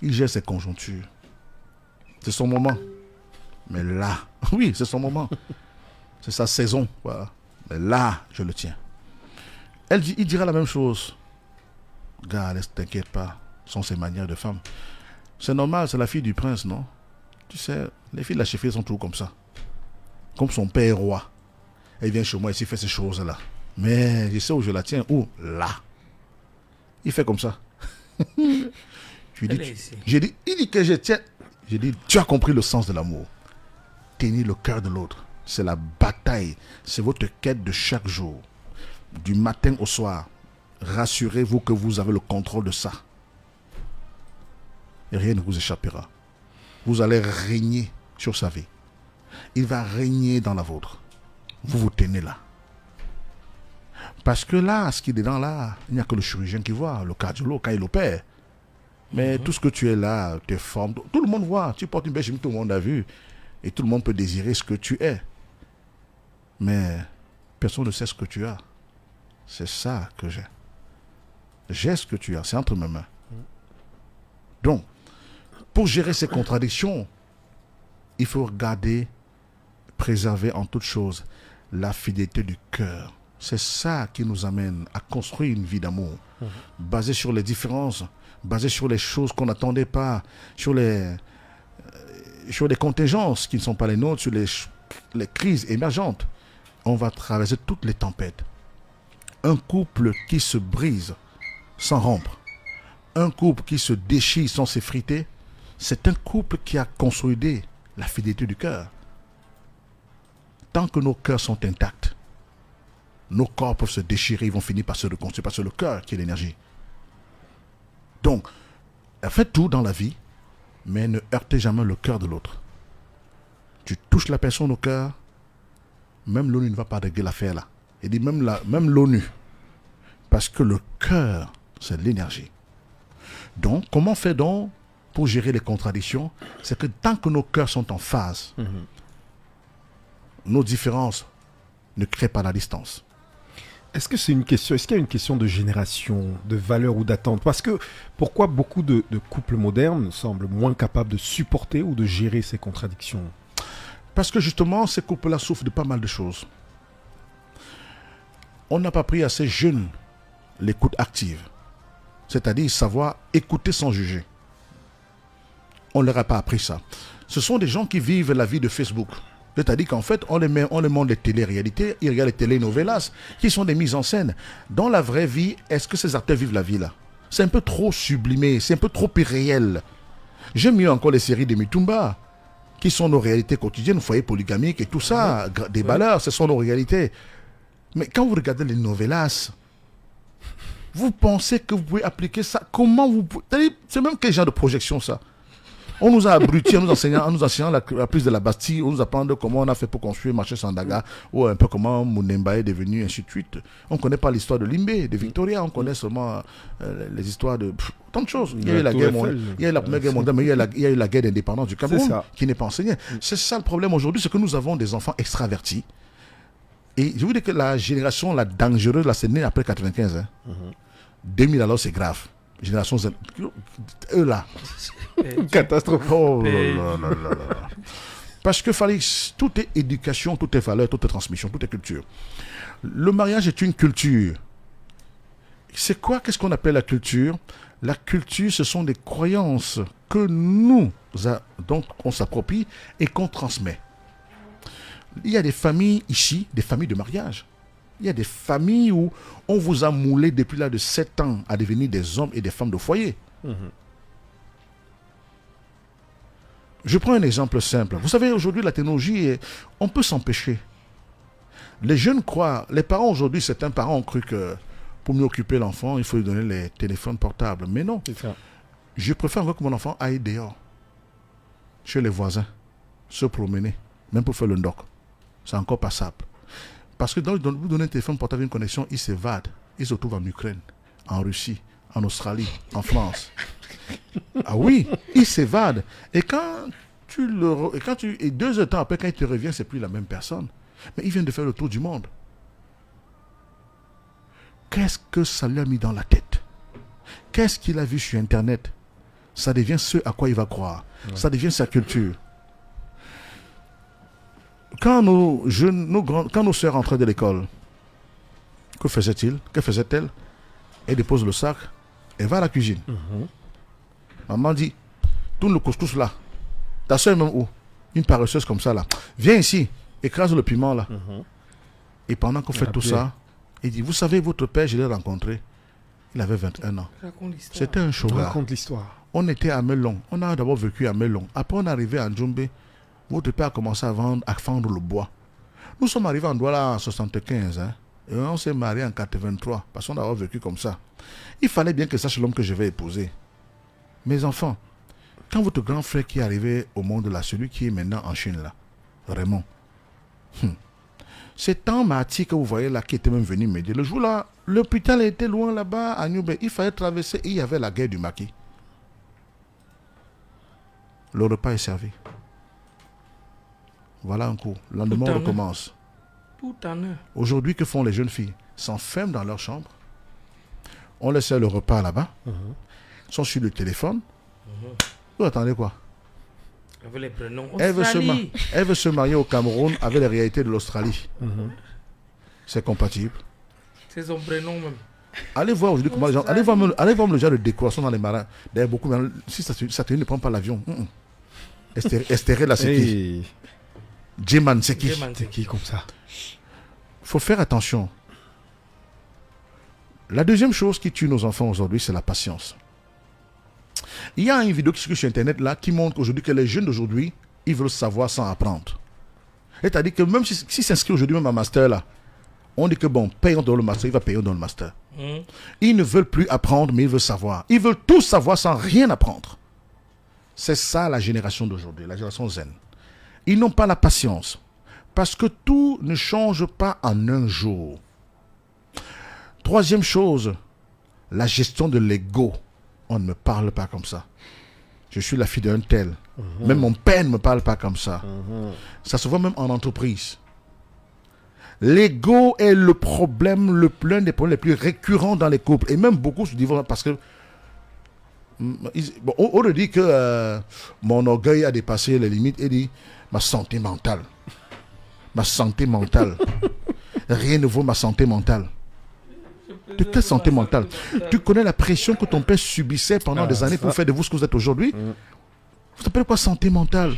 Il gère ses conjonctures. C'est son moment. Mais là, oui, c'est son moment. C'est sa saison. Voilà. Mais là, je le tiens. Il dira la même chose. Gars, t'inquiète pas. Ce sont ses manières de femme. C'est normal, c'est la fille du prince, non? Tu sais, les filles de la chefferie sont toujours comme ça. Comme son père est roi. Elle vient chez moi ici, fait ces choses-là. Mais je sais où je la tiens. Où? Là. Il fait comme ça. Il dit que je tiens. J'ai dit, tu as compris le sens de l'amour. Tenir le cœur de l'autre. C'est la bataille. C'est votre quête de chaque jour. Du matin au soir. Rassurez-vous que vous avez le contrôle de ça. Et rien ne vous échappera. Vous allez régner sur sa vie. Il va régner dans la vôtre. Vous vous tenez là. Parce que là, ce qui est dedans là, il n'y a que le chirurgien qui voit, le cardiologue quand il opère. Mais tout ce que tu es là, tes formes, tout le monde voit. Tu portes une belle chemise, tout le monde a vu. Et tout le monde peut désirer ce que tu es. Mais personne ne sait ce que tu as. C'est ça que j'ai. J'ai ce que tu as, c'est entre mes mains. Donc, pour gérer ces contradictions, il faut garder, préserver en toute chose la fidélité du cœur. C'est ça qui nous amène à construire une vie d'amour, basée sur les différences, basée sur les choses qu'on n'attendait pas, sur les contingences qui ne sont pas les nôtres, sur les crises émergentes. On va traverser toutes les tempêtes. Un couple qui se brise sans rompre, un couple qui se déchire sans s'effriter, c'est un couple qui a consolidé la fidélité du cœur. Tant que nos cœurs sont intacts, nos corps peuvent se déchirer, ils vont finir par se reconstruire, parce que c'est le cœur qui est l'énergie. Donc, faites tout dans la vie, mais ne heurtez jamais le cœur de l'autre. Tu touches la personne au cœur, même l'ONU ne va pas régler l'affaire là. Il dit même l'ONU, parce que le cœur, c'est l'énergie. Donc, comment faire donc pour gérer les contradictions? C'est que tant que nos cœurs sont en phase, nos différences ne créent pas la distance. Est-ce qu'il y a une question de génération, de valeur ou d'attente? Parce que pourquoi beaucoup de couples modernes semblent moins capables de supporter ou de gérer ces contradictions? Parce que justement, ces couples-là souffrent de pas mal de choses. On n'a pas pris assez jeune l'écoute active. C'est-à-dire savoir écouter sans juger. On ne leur a pas appris ça. Ce sont des gens qui vivent la vie de Facebook. C'est-à-dire qu'en fait, on les montre des télé-réalités, ils regardent les télé-novelas, qui sont des mises en scène. Dans la vraie vie, est-ce que ces acteurs vivent la vie là? C'est un peu trop sublimé, c'est un peu trop irréel. J'aime mieux encore les séries de Mitumba, qui sont nos réalités quotidiennes, foyer polygamique et tout ça, des valeurs, ce sont nos réalités. Mais quand vous regardez les novelas, vous pensez que vous pouvez appliquer ça? Comment vous pouvez... C'est même quel genre de projection ça? On nous a abrutis en nous enseignant la prise de la Bastille, on nous apprend comment on a fait pour construire marché Sandaga, ou un peu comment Munemba est devenu, ainsi de suite. On ne connaît pas l'histoire de Limbé, de Victoria, on connaît seulement les histoires de tant de choses. Il y a eu la guerre mondiale, il y a eu la première guerre mondiale, mais il y a eu la guerre d'indépendance du Cameroun, qui n'est pas enseignée. C'est ça le problème aujourd'hui, c'est que nous avons des enfants extravertis. Et je vous dis que la génération la dangereuse, là, c'est né après 95. Hein. 2000 alors, c'est grave. Génération Z, eux là. Catastrophe. Oh là là là là. Parce que Félix, tout est éducation, tout est valeur, tout est transmission, tout est culture. Le mariage est une culture. C'est quoi? Qu'est-ce qu'on appelle la culture? La culture, ce sont des croyances que dont on s'approprie et qu'on transmet. Il y a des familles ici, des familles de mariage. Il y a des familles où on vous a moulé depuis l'âge de 7 ans à devenir des hommes et des femmes de foyer. Je prends un exemple simple. Vous savez, aujourd'hui, la technologie, on peut s'empêcher. Les jeunes croient, les parents aujourd'hui, certains parents ont cru que pour mieux occuper l'enfant, il faut lui donner les téléphones portables. Mais non. Je préfère que mon enfant aille dehors, chez les voisins, se promener, même pour faire le ndoc. C'est encore passable. Parce que vous donnez un téléphone portable, une connexion, il s'évade. Il se retrouve en Ukraine, en Russie, en Australie, en France. Ah oui, il s'évade. Et quand et 2 heures de temps après, quand il te revient, c'est plus la même personne. Mais il vient de faire le tour du monde. Qu'est-ce que ça lui a mis dans la tête? Qu'est-ce qu'il a vu sur Internet? Ça devient ce à quoi il va croire. Ouais. Ça devient sa culture. Quand quand nos sœurs entraient de l'école, que faisait-il? Que faisait-elle? Elle dépose le sac, elle va à la cuisine. Maman dit, tourne le couscous là. Ta soeur est même où? Une paresseuse comme ça là. Viens ici, écrase le piment là. Et pendant qu'on fait tout ça, il dit, vous savez, votre père, je l'ai rencontré. Il avait 21 ans. C'était un shoga. Raconte l'histoire. On était à Melon. On a d'abord vécu à Melon. Après, on est arrivé à Ndjumbe. Votre père a commencé à fendre le bois. Nous sommes arrivés en Douala en 75. Hein, et on s'est mariés en 83. Parce qu'on a vécu comme ça. Il fallait bien que sache l'homme que je vais épouser. Mes enfants, quand votre grand frère qui est arrivé au monde là, celui qui est maintenant en Chine là, Raymond, c'est tant Mati que vous voyez là qui était même venu m'aider. Le jour là, l'hôpital était loin là-bas à Nyoube. Il fallait traverser et il y avait la guerre du maquis. Le repas est servi. Voilà un coup. Le lendemain, on recommence. Tout en eux. Aujourd'hui, que font les jeunes filles? S'enferment dans leur chambre. On laisse le repas là-bas. Sont sur le téléphone. Vous attendez quoi? Les prénoms. Elle veut se marier au Cameroun avec les réalités de l'Australie. C'est compatible. C'est son prénom même. Allez voir aujourd'hui comment les gens. Allez voir même le genre de décoration dans les marins. D'ailleurs, beaucoup. Si ça ne prend pas l'avion. Estéré là, c'est qui? J-Man, c'est qui? C'est qui comme ça? Il faut faire attention. La deuxième chose qui tue nos enfants aujourd'hui, c'est la patience. Il y a une vidéo qui circule sur Internet là qui montre aujourd'hui que les jeunes d'aujourd'hui, ils veulent savoir sans apprendre. C'est-à-dire que même s'ils s'inscrivent aujourd'hui même à master là, on dit que bon, payons dans le master, il va payer dans le master. Ils ne veulent plus apprendre, mais ils veulent savoir. Ils veulent tout savoir sans rien apprendre. C'est ça la génération d'aujourd'hui, la génération zen. Ils n'ont pas la patience. Parce que tout ne change pas en un jour. Troisième chose, la gestion de l'ego. On ne me parle pas comme ça. Je suis la fille d'un tel. Même mon père ne me parle pas comme ça. Ça se voit même en entreprise. L'ego est le problème, l'un des problèmes les plus récurrents dans les couples. Et même beaucoup se divorcent parce que on dit que mon orgueil a dépassé les limites et dit ma santé mentale. Ma santé mentale. Rien ne vaut ma santé mentale. De quelle santé mentale? Tu connais la pression que ton père subissait pendant des années pour faire de vous ce que vous êtes aujourd'hui? Vous appelez quoi santé mentale?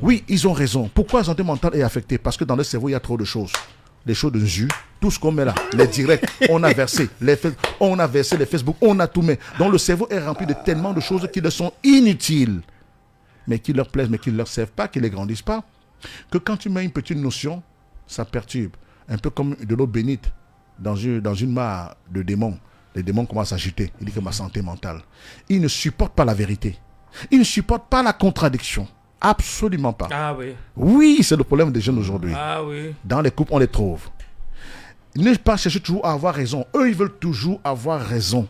Oui, ils ont raison. Pourquoi la santé mentale est affectée? Parce que dans le cerveau, il y a trop de choses. Les choses de jus, tout ce qu'on met là, les directs, on a versé les Facebook, on a tout mis. Donc le cerveau est rempli de tellement de choses qui leur sont inutiles, mais qui leur plaisent, mais qui ne leur servent pas, qui ne les grandissent pas, que quand tu mets une petite notion, ça perturbe. Un peu comme de l'eau bénite dans une mare de démons. Les démons commencent à agiter. Il dit que ma santé mentale. Ils ne supportent pas la vérité. Ils ne supportent pas la contradiction. Absolument pas. Ah oui. Oui, c'est le problème des jeunes aujourd'hui. Ah oui. Dans les couples, on les trouve. Ne pas chercher toujours à avoir raison. Eux, ils veulent toujours avoir raison.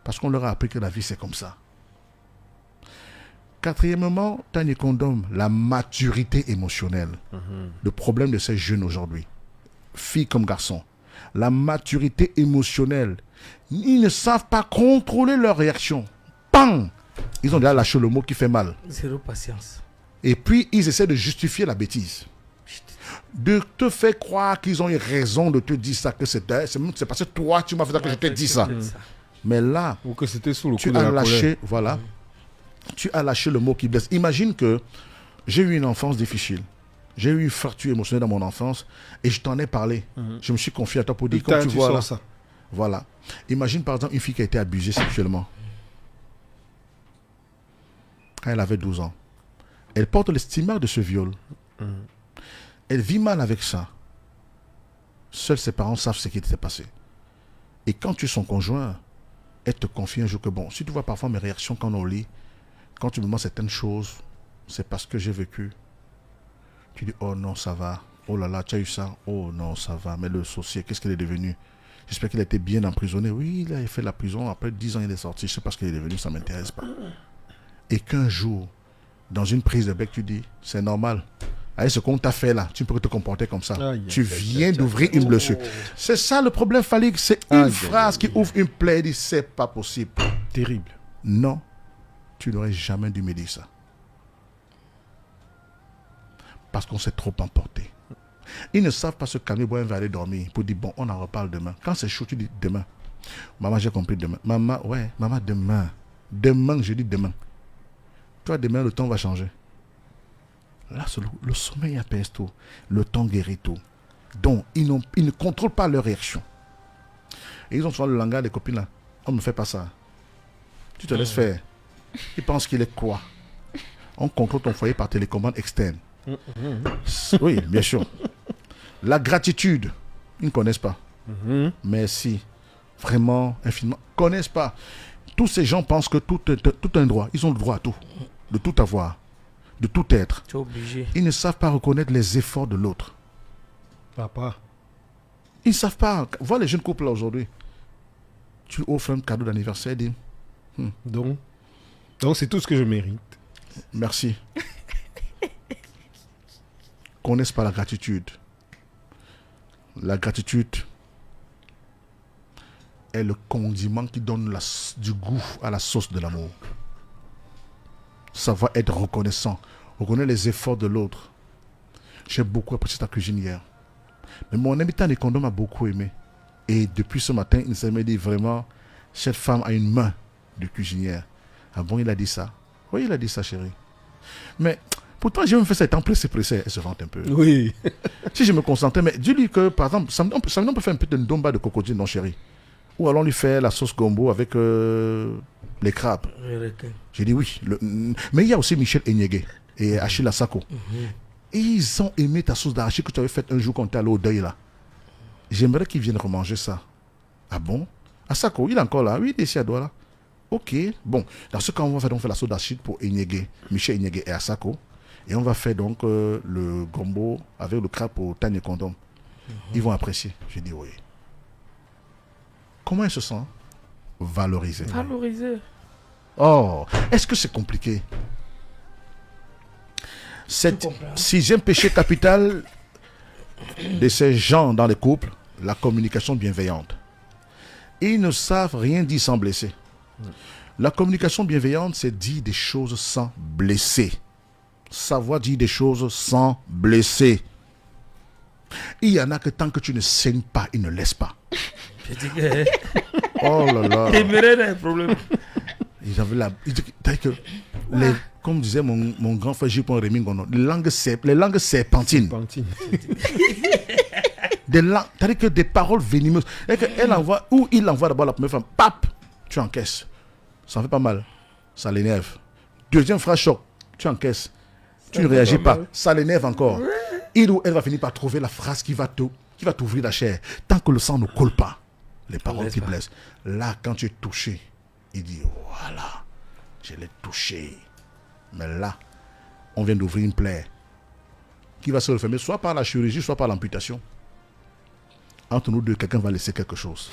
Parce qu'on leur a appris que la vie, c'est comme ça. Quatrièmement, Tanya Kondom, la maturité émotionnelle. Le problème de ces jeunes aujourd'hui, filles comme garçons, la maturité émotionnelle. Ils ne savent pas contrôler leurs réactions. Bang! Ils ont déjà lâché le mot qui fait mal. Zéro patience. Et puis, ils essaient de justifier la bêtise. De te faire croire qu'ils ont eu raison de te dire ça, que c'est parce que toi, tu m'as fait ça que je t'ai dit ça. Mais là, ou que c'était sous le coup tu de as la lâché, colère. voilà. Tu as lâché le mot qui blesse. Imagine que j'ai eu une enfance difficile. J'ai eu une fracture émotionnelle dans mon enfance et je t'en ai parlé. Je me suis confié à toi pour dire, comme tu vois là, ça. Voilà. Imagine par exemple une fille qui a été abusée sexuellement. Quand elle avait 12 ans. Elle porte le stigmate de ce viol. Elle vit mal avec ça. Seuls ses parents savent ce qui s'est passé. Et quand tu es son conjoint, elle te confie un jour que bon, si tu vois parfois mes réactions quand on lit, quand tu me demandes certaines choses, c'est parce que j'ai vécu. Tu dis, oh non, ça va. Oh là là, tu as eu ça. Oh non, ça va. Mais le sorcier, qu'est-ce qu'il est devenu? J'espère qu'il a été bien emprisonné. Oui, il a fait la prison. Après 10 ans, il est sorti. Je ne sais pas ce qu'il est devenu, ça ne m'intéresse pas. Et qu'un jour, dans une prise de bec, tu dis, c'est normal. Avec ce qu'on t'a fait là, tu peux te comporter comme ça. Aïe, Tu aïe, viens aïe, d'ouvrir une blessure. C'est ça le problème, Falik. C'est Aïe, une aïe, phrase qui ouvre une plaie et dit c'est pas possible. Terrible. Non, tu n'aurais jamais dû me dire ça. Parce qu'on s'est trop emporté. Ils ne savent pas se calmer, boire un verre et dormir. Pour dire, bon, on en reparle demain. Quand c'est chaud, tu dis demain. Maman, j'ai compris demain. Maman, demain. Demain, je dis demain. Toi, demain, le temps va changer. Là, le sommeil apaise tout. Le temps guérit tout. Donc, ils ne contrôlent pas leur réaction. Et ils ont souvent le langage des copines là. On ne fait pas ça. Tu te laisses faire. Ils pensent qu'il est quoi? On contrôle ton foyer par télécommande externe. Oui, bien sûr. La gratitude, ils ne connaissent pas. Merci. Vraiment, infiniment. Ils ne connaissent pas. Tous ces gens pensent que tout est un droit. Ils ont le droit à tout. De tout avoir. De tout être. Tu es obligé. Ils ne savent pas reconnaître les efforts de l'autre. Papa. Ils ne savent pas. Vois les jeunes couples là aujourd'hui. Tu offres un cadeau d'anniversaire, dis. Donc c'est tout ce que je mérite. Merci. Connaissent pas la gratitude. La gratitude est le condiment qui donne du goût à la sauce de l'amour. Savoir être reconnaissant. Reconnaître les efforts de l'autre. J'ai beaucoup apprécié ta cuisine hier. Mais mon habitant des condoms m'a beaucoup aimé. Et depuis ce matin, il s'est dit vraiment, cette femme a une main de cuisinière. Ah bon, il a dit ça? Oui, il a dit ça, chérie. Mais pourtant, j'ai même fait ça étant pressé. Elle se vante un peu. Oui. Si je me concentrais, mais dis-lui que, par exemple, samedi, on peut faire un peu de ndomba de crocodile, non, chérie? Ou allons lui faire la sauce gombo avec les crabes. J'ai dit oui. Mais il y a aussi Michel Enyege et Achille Asako. Et ils ont aimé ta sauce d'arachide que tu avais faite un jour quand tu es allé au deuil là. J'aimerais qu'ils viennent remanger ça. Ah bon? Asako, il est encore là? Oui, il est ici à Douala. Ok. Bon, dans ce cas, on va faire donc la sauce d'arachide pour Enyege, Michel Enyege et Asako. Et on va faire donc le gombo avec le crabe pour Tanya Kondom. Ils vont apprécier. J'ai dit oui. Comment ils se sentent? Valorisés. Oh, est-ce que c'est compliqué? Sixième péché capital de ces gens dans les couples, la communication bienveillante. Ils ne savent rien dire sans blesser. La communication bienveillante, c'est dire des choses sans blesser. Savoir dire des choses sans blesser. Il y en a que tant que tu ne saignes pas, ils ne laissent pas. Je dis que... Oh là là. T'aimerais un problème. Ils avaient comme disait mon grand frère Gilles Rémy Gono, les langues serpentines. C'est-à-dire que des paroles venimeuses. Elle envoie, ou il envoie d'abord la première femme, pap, tu encaisses. Ça fait pas mal. Ça l'énerve. Deuxième phrase choc, tu encaisses. Tu ne réagis pas. Ça l'énerve encore. Il ou elle va finir par trouver la phrase qui va t'ouvrir la chair. Tant que le sang ne coule pas. Les paroles qui blessent. Là, quand tu es touché, il dit, voilà, je l'ai touché. Mais là, on vient d'ouvrir une plaie qui va se refermer soit par la chirurgie, soit par l'amputation. Entre nous deux, quelqu'un va laisser quelque chose.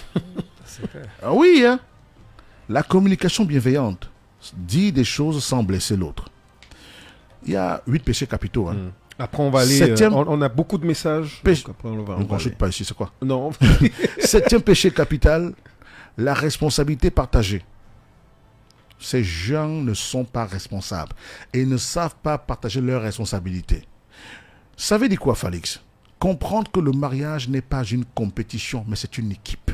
Ah oui, hein? La communication bienveillante dit des choses sans blesser l'autre. Il y a 8 péchés capitaux. Hein. Après, on va aller... on a beaucoup de messages. Après, on ne consulte pas ici, c'est quoi? Non. Septième péché capital, la responsabilité partagée. Ces gens ne sont pas responsables et ne savent pas partager leurs responsabilités. Ça veut dire quoi, Falix? Comprendre que le mariage n'est pas une compétition, mais c'est une équipe.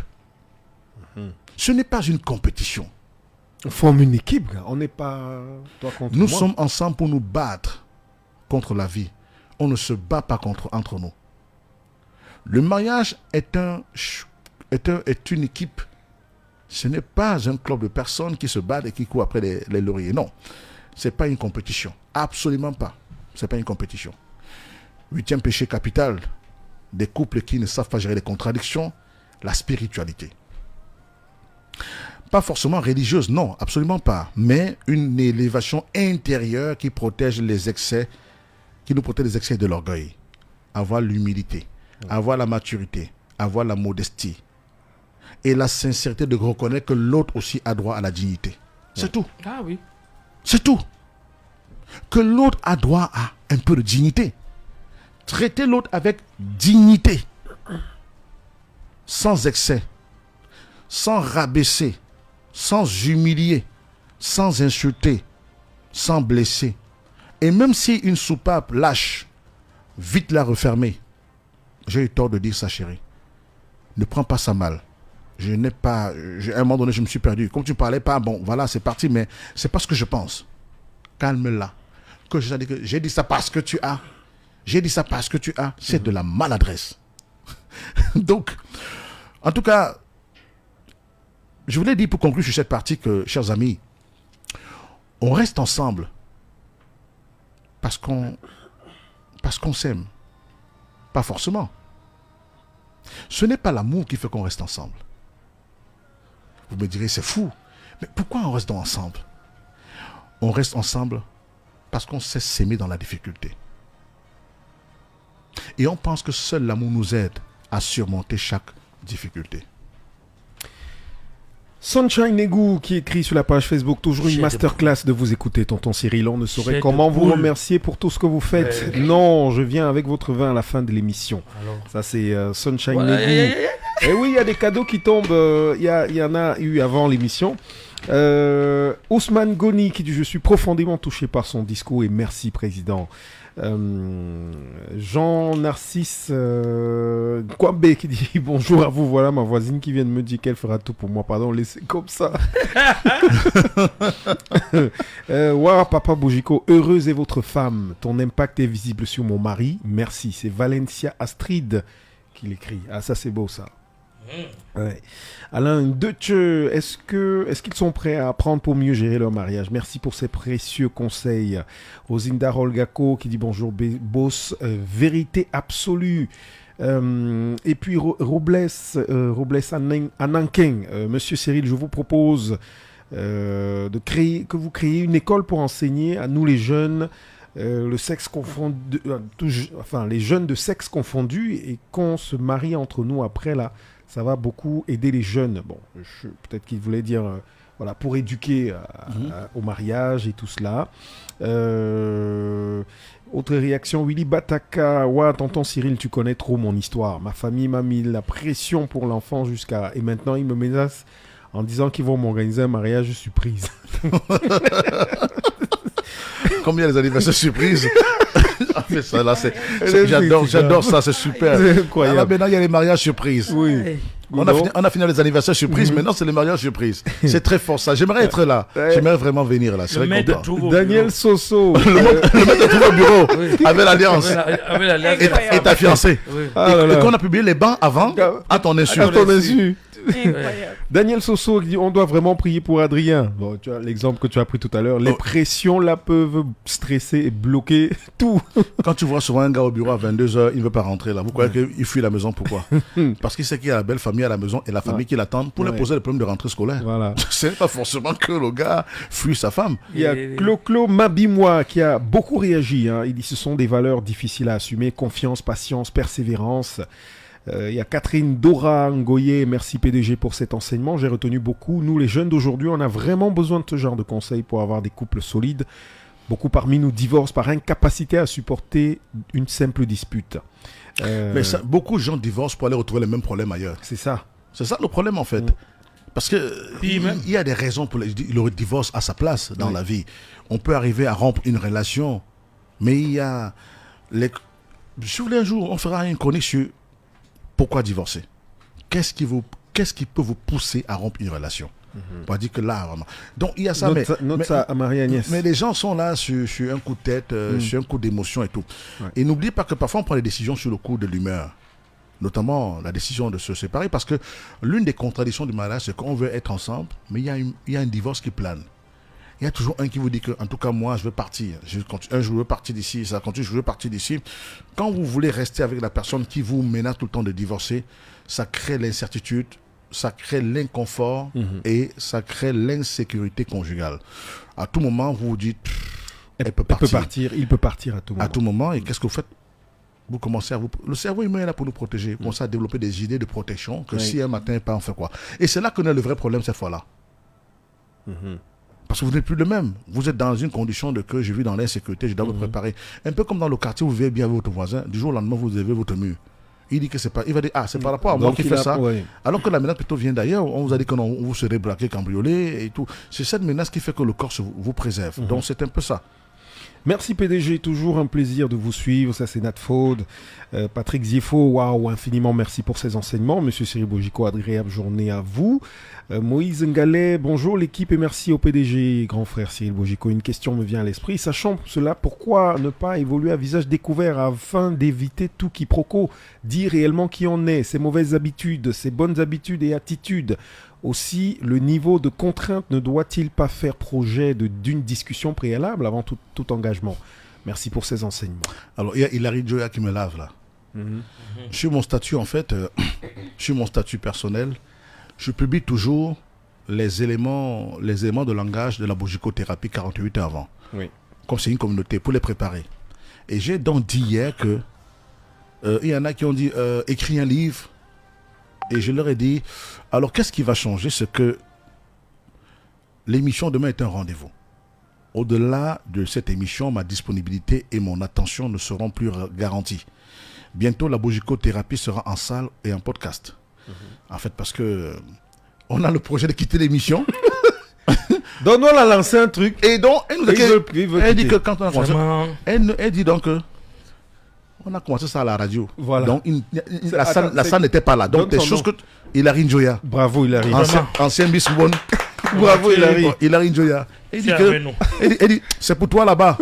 Ce n'est pas une compétition. On forme une équipe, gars. On n'est pas toi contre Nous moi. sommes ensemble pour nous battre contre la vie. On ne se bat pas entre nous. Le mariage est une équipe. Ce n'est pas un club de personnes qui se battent et qui courent après les lauriers. Non, ce n'est pas une compétition. Absolument pas. Ce n'est pas une compétition. 8e péché capital des couples qui ne savent pas gérer les contradictions, la spiritualité. Pas forcément religieuse, non, absolument pas. Mais une élévation intérieure qui protège les excès, qui nous protège des excès de l'orgueil. Avoir l'humilité, avoir la maturité, avoir la modestie. Et la sincérité de reconnaître que l'autre aussi a droit à la dignité. C'est tout. Ah oui. C'est tout. Que l'autre a droit à un peu de dignité. Traiter l'autre avec dignité, sans excès, sans rabaisser, sans humilier, sans insulter, sans blesser. Et même si une soupape lâche, vite la refermer. J'ai eu tort de dire ça, chérie. Ne prends pas ça mal. Je n'ai pas... à un moment donné, je me suis perdu. Comme tu parlais pas, bon, voilà, c'est parti, mais c'est pas ce que je pense. Calme-la. J'ai dit ça parce que tu as. J'ai dit ça parce que tu as. C'est de la maladresse. Donc, en tout cas, je voulais dire pour conclure sur cette partie que, chers amis, on reste ensemble parce qu'on s'aime. Pas forcément. Ce n'est pas l'amour qui fait qu'on reste ensemble. Vous me direz, c'est fou. Mais pourquoi on reste donc ensemble? On reste ensemble parce qu'on sait s'aimer dans la difficulté. Et on pense que seul l'amour nous aide à surmonter chaque difficulté. Sunshine Negou qui écrit sur la page Facebook, toujours une masterclass de vous écouter, tonton Cyril. On ne saurait comment vous remercier pour tout ce que vous faites. Non, je viens avec votre vin à la fin de l'émission. Alors. Ça, c'est Sunshine Negou. Et oui, il y a des cadeaux qui tombent. Il y en a eu avant l'émission. Ousmane Goni qui dit « Je suis profondément touché par son discours et merci, président ». Jean-Narcisse Kwambe qui dit bonjour à vous, voilà ma voisine qui vient de me dire qu'elle fera tout pour moi, pardon, laissez comme ça. Wow, Papa Bojiko, heureuse est votre femme, ton impact est visible sur mon mari, merci. C'est Valencia Astrid qui l'écrit. Ah, ça c'est beau ça. Ouais. Alain Deutsch, est-ce qu'ils sont prêts à apprendre pour mieux gérer leur mariage? Merci pour ces précieux conseils. Rosinda Rolgako qui dit bonjour boss, vérité absolue. Et puis Robles Ananken, Monsieur Cyril, je vous propose que vous créiez une école pour enseigner à nous les jeunes le sexe confondu, les jeunes de sexe confondu, et qu'on se marie entre nous après là. Ça va beaucoup aider les jeunes. Bon, peut-être qu'il voulait dire, voilà, pour éduquer au mariage et tout cela. Autre réaction, Willy Bataka. Ouais, tonton Cyril, tu connais trop mon histoire. Ma famille m'a mis la pression pour l'enfant et maintenant ils me menacent en disant qu'ils vont m'organiser un mariage surprise. Combien les anniversaires surprises? Ça, là, j'adore ça, c'est super. C'est incroyable. Alors, maintenant, il y a les mariages surprises. Oui. On a fini les anniversaires surprises, maintenant c'est les mariages surprises. C'est très fort ça. J'aimerais être là. J'aimerais vraiment venir là. Le maître trouve Daniel Soso. Le maître trouve au bureau avec l'alliance. Et ta fiancée. Oui. Et qu'on a publié les bancs avant, à ton insu. À ton insu. Incroyable. Daniel Soso dit on doit vraiment prier pour Adrien. Bon, tu vois l'exemple que tu as pris tout à l'heure. Les pressions là peuvent stresser et bloquer tout. Quand tu vois souvent un gars au bureau à 22h, il ne veut pas rentrer là. Vous croyez qu'il fuit la maison? Pourquoi? Parce qu'il sait qu'il y a la belle famille à la maison et la famille qui l'attend pour lui poser le problème de rentrée scolaire. Voilà. C'est pas forcément que le gars fuit sa femme. Il y a Clo Mabimois qui a beaucoup réagi. Il dit ce sont des valeurs difficiles à assumer. Confiance, patience, persévérance. Il y a Catherine Dora Ngoye, merci PDG pour cet enseignement, j'ai retenu beaucoup. Nous les jeunes d'aujourd'hui, on a vraiment besoin de ce genre de conseils pour avoir des couples solides. Beaucoup parmi nous divorcent par incapacité à supporter une simple dispute. Mais ça, beaucoup de gens divorcent pour aller retrouver les mêmes problèmes ailleurs. C'est ça. C'est ça le problème en fait. Parce que il y a des raisons pour le divorce à sa place dans la vie. On peut arriver à rompre une relation, mais il y a sur les jours, on fera une chronique sur pourquoi divorcer. Qu'est-ce qui peut vous pousser à rompre une relation? On va dire que là, vraiment. Donc, il y a ça. Note ça à Marie-Agnès. Mais les gens sont là sur un coup de tête, sur un coup d'émotion et tout. Ouais. Et n'oubliez pas que parfois, on prend des décisions sur le coup de l'humeur. Notamment la décision de se séparer. Parce que l'une des contradictions du mariage, c'est qu'on veut être ensemble, mais il y a un divorce qui plane. Il y a toujours un qui vous dit que, en tout cas, moi, je veux partir. Je veux partir d'ici, ça continue, je veux partir d'ici. Quand vous voulez rester avec la personne qui vous menace tout le temps de divorcer, ça crée l'incertitude, ça crée l'inconfort et ça crée l'insécurité conjugale. À tout moment, vous vous dites, il peut partir à tout moment. À tout moment, et qu'est-ce que vous faites? Vous commencez le cerveau humain est là pour nous protéger. Vous commencez à développer des idées de protection que si un matin, pas, on fait quoi? Et c'est là qu'on a le vrai problème cette fois-là. Parce que vous n'êtes plus le même. Vous êtes dans une condition de que je vis dans l'insécurité, je dois me préparer. Un peu comme dans le quartier, vous vivez bien avec votre voisin, du jour au lendemain, vous levez votre mur. Il dit que c'est pas. Il va dire, c'est par rapport à moi qui fait ça. Ouais. Alors que la menace plutôt vient d'ailleurs. On vous a dit que non, vous serez braqué, cambriolé et tout. C'est cette menace qui fait que le corps vous préserve. Donc c'est un peu ça. Merci PDG, toujours un plaisir de vous suivre. Ça c'est Nat Faud, Patrick Ziefo, waouh, infiniment merci pour ces enseignements. Monsieur Cyril Bojiko, agréable journée à vous. Moïse Ngalet, bonjour l'équipe et merci au PDG, grand frère Cyril Bojiko. Une question me vient à l'esprit. Sachant cela, pourquoi ne pas évoluer à visage découvert afin d'éviter tout quiproquo, dire réellement qui on est, ses mauvaises habitudes, ses bonnes habitudes et attitudes. Aussi, le niveau de contrainte ne doit-il pas faire projet d'une discussion préalable avant tout engagement? Merci pour ces enseignements. Alors, il y a Hilary Joya qui me lave là. Sur mon statut, en fait, sur mon statut personnel, je publie toujours les éléments de langage de la bogicothérapie 48 heures avant. Oui. Comme c'est une communauté, pour les préparer. Et j'ai donc dit hier que il y en a qui ont dit écris un livre. Et je leur ai dit, alors qu'est-ce qui va changer? C'est que l'émission demain est un rendez-vous. Au-delà de cette émission, ma disponibilité et mon attention ne seront plus garanties. Bientôt, la bogicothérapie sera en salle et en podcast. En fait, parce que on a le projet de quitter l'émission. Donc, nous, on a lancé un truc. Et donc, elle nous a elle dit que quand on a commencé, Vraiment. elle dit donc que on a commencé ça à la radio. Voilà. Donc, la salle n'était pas là. Donc, des choses que Hilary Joya. Bravo, Hilary. Ancien Miss One. Bravo, Hilary. Hilary Joya. Elle dit C'est que, avec nous. elle dit, c'est pour toi là-bas.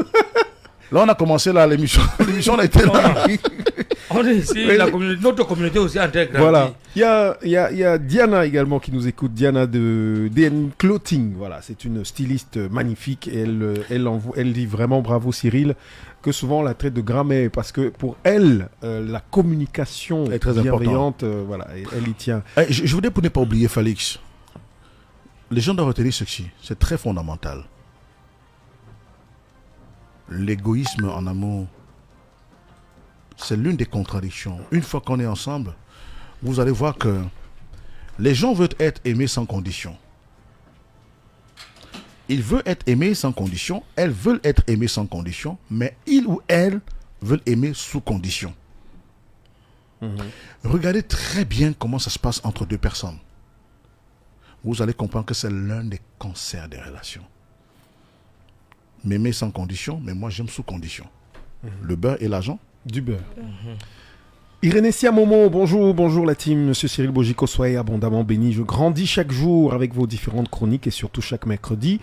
Là, on a commencé là, l'émission. L'émission, on a été là. On est ici, notre communauté aussi en train de grandir. Voilà. Il y a Diana également qui nous écoute. Diana de DN Clothing. Voilà, c'est une styliste magnifique. Et elle dit vraiment bravo Cyril, que souvent on la traite de grand-mère parce que pour elle, la communication est très bienveillante, voilà, elle y tient. Je voudrais pour ne pas oublier Félix. Les gens doivent retenir ceci. C'est très fondamental. L'égoïsme en amour, c'est l'une des contradictions. Une fois qu'on est ensemble, vous allez voir que les gens veulent être aimés sans condition. Ils veulent être aimés sans condition, elles veulent être aimées sans condition, mais ils ou elles veulent aimer sous condition. Regardez très bien comment ça se passe entre deux personnes. Vous allez comprendre que c'est l'un des cancers des relations. M'aimer sans condition, mais moi j'aime sous condition. Le beurre et l'argent. Du beurre. Irénécia Momo, bonjour la team. Monsieur Cyril Bojiko, soyez abondamment béni. Je grandis chaque jour avec vos différentes chroniques et surtout chaque mercredi.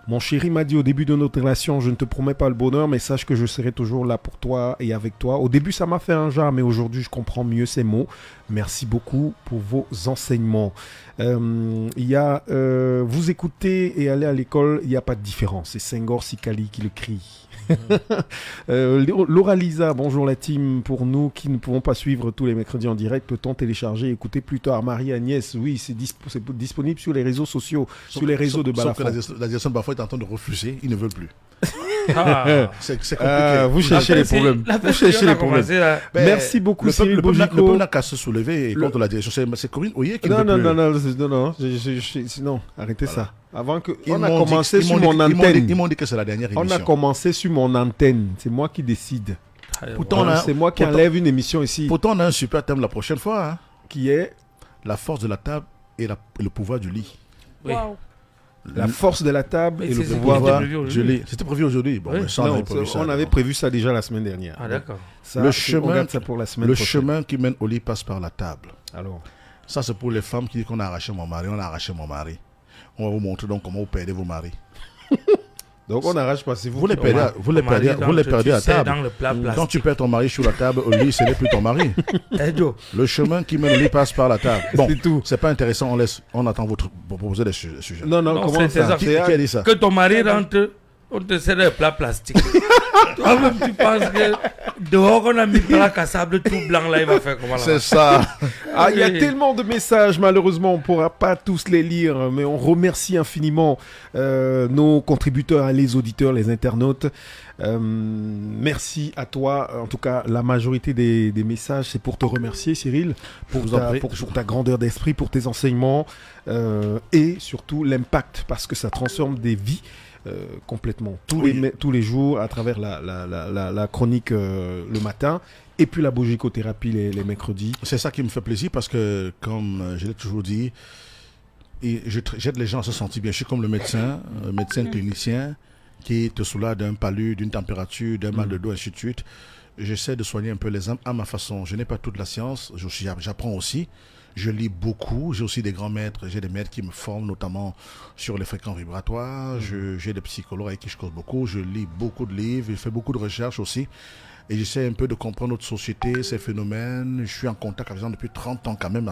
Mon chéri m'a dit au début de notre relation, je ne te promets pas le bonheur, mais sache que je serai toujours là pour toi et avec toi. Au début, ça m'a fait un jar, mais aujourd'hui, je comprends mieux ces mots. Merci beaucoup pour vos enseignements. Il y a vous écoutez et allez à l'école, il n'y a pas de différence. C'est Senghor Sikali qui le crie. Laura Lisa, bonjour la team. Pour nous qui ne pouvons pas suivre tous les mercredis en direct, peut-on télécharger et écouter plus tard? Marie-Agnès, oui, c'est disponible sur les réseaux sociaux, sur les réseaux de Balafon. Sauf que la direction de Balafon est en train de refuser, ils ne veulent plus. C'est compliqué. Vous cherchez les problèmes. Vous cherchez les problèmes. Merci beaucoup, Cyril Bojiko. Le peuple n'a qu'à se soulever contre la direction. C'est Corinne Oyer qui ne veut plus. Non, arrêtez ça. Avant que Ils on a m'ont commencé dit- sur ils m'ont mon dit- antenne. Ils m'ont dit que c'est la dernière On émission. a commencé sur mon antenne. C'est moi qui décide. Pourtant, on a- C'est moi qui pourtant- enlève une émission ici Pourtant, on a un super thème la prochaine fois. Hein. qui est La force de la table et le pouvoir du lit. Oui. la force de la table Mais et le c'est- pouvoir. c'était prévu aujourd'hui. du lit. C'était prévu aujourd'hui. Bon, Oui. mais ça, on Non, avait prévu ça. on avait prévu ça déjà la semaine dernière. Ah, d'accord. Ça, Le on chemin- garde ça pour la semaine Le prochaine. chemin qui mène au lit passe par la table. Alors, Ça, c'est pour les femmes qui disent qu'on a arraché mon mari. On a arraché mon mari. On va vous montrer donc comment vous perdez vos maris. donc on n'arrache pas. C'est vous. Vous les qui- perdez, vous les perdez à table. Dans le plat Quand plastique. tu perds ton mari sur la table, au lit, ce n'est plus ton mari. Eh, Joe, Le chemin qui mène au lit passe par la table. Bon, C'est tout. c'est pas intéressant. On attend votre pour proposer des sujets. Non, Non, comment c'est ça ça. Qui a dit ça? que ton mari rentre On te sert des plats plastiques. Toi-même, tu penses que dehors, on a mis plat à sable tout blanc, là, il va faire comment là? C'est ça. Ah, il y a tellement de messages, malheureusement, on ne pourra pas tous les lire, mais on remercie infiniment nos contributeurs, les auditeurs, les internautes. Merci à toi. En tout cas, la majorité des messages, c'est pour te remercier, Cyril, pour ta grandeur d'esprit, pour tes enseignements et surtout l'impact, parce que ça transforme des vies. Complètement tous les jours à travers la chronique le matin et puis la bogicothérapie les mercredis. C'est ça qui me fait plaisir parce que comme je l'ai toujours dit, j'aide les gens à se sentir bien. Je suis comme le médecin clinicien qui te soulage d'un palu, d'une température, d'un mal de dos, ainsi de suite. J'essaie de soigner un peu les âmes à ma façon. Je n'ai pas toute la science, j'apprends aussi. Je lis beaucoup, j'ai aussi des grands maîtres, j'ai des maîtres qui me forment notamment sur les fréquences vibratoires, j'ai des psychologues avec qui je cause beaucoup, je lis beaucoup de livres, je fais beaucoup de recherches aussi et j'essaie un peu de comprendre notre société, ses phénomènes. Je suis en contact avec les gens depuis 30 ans quand même.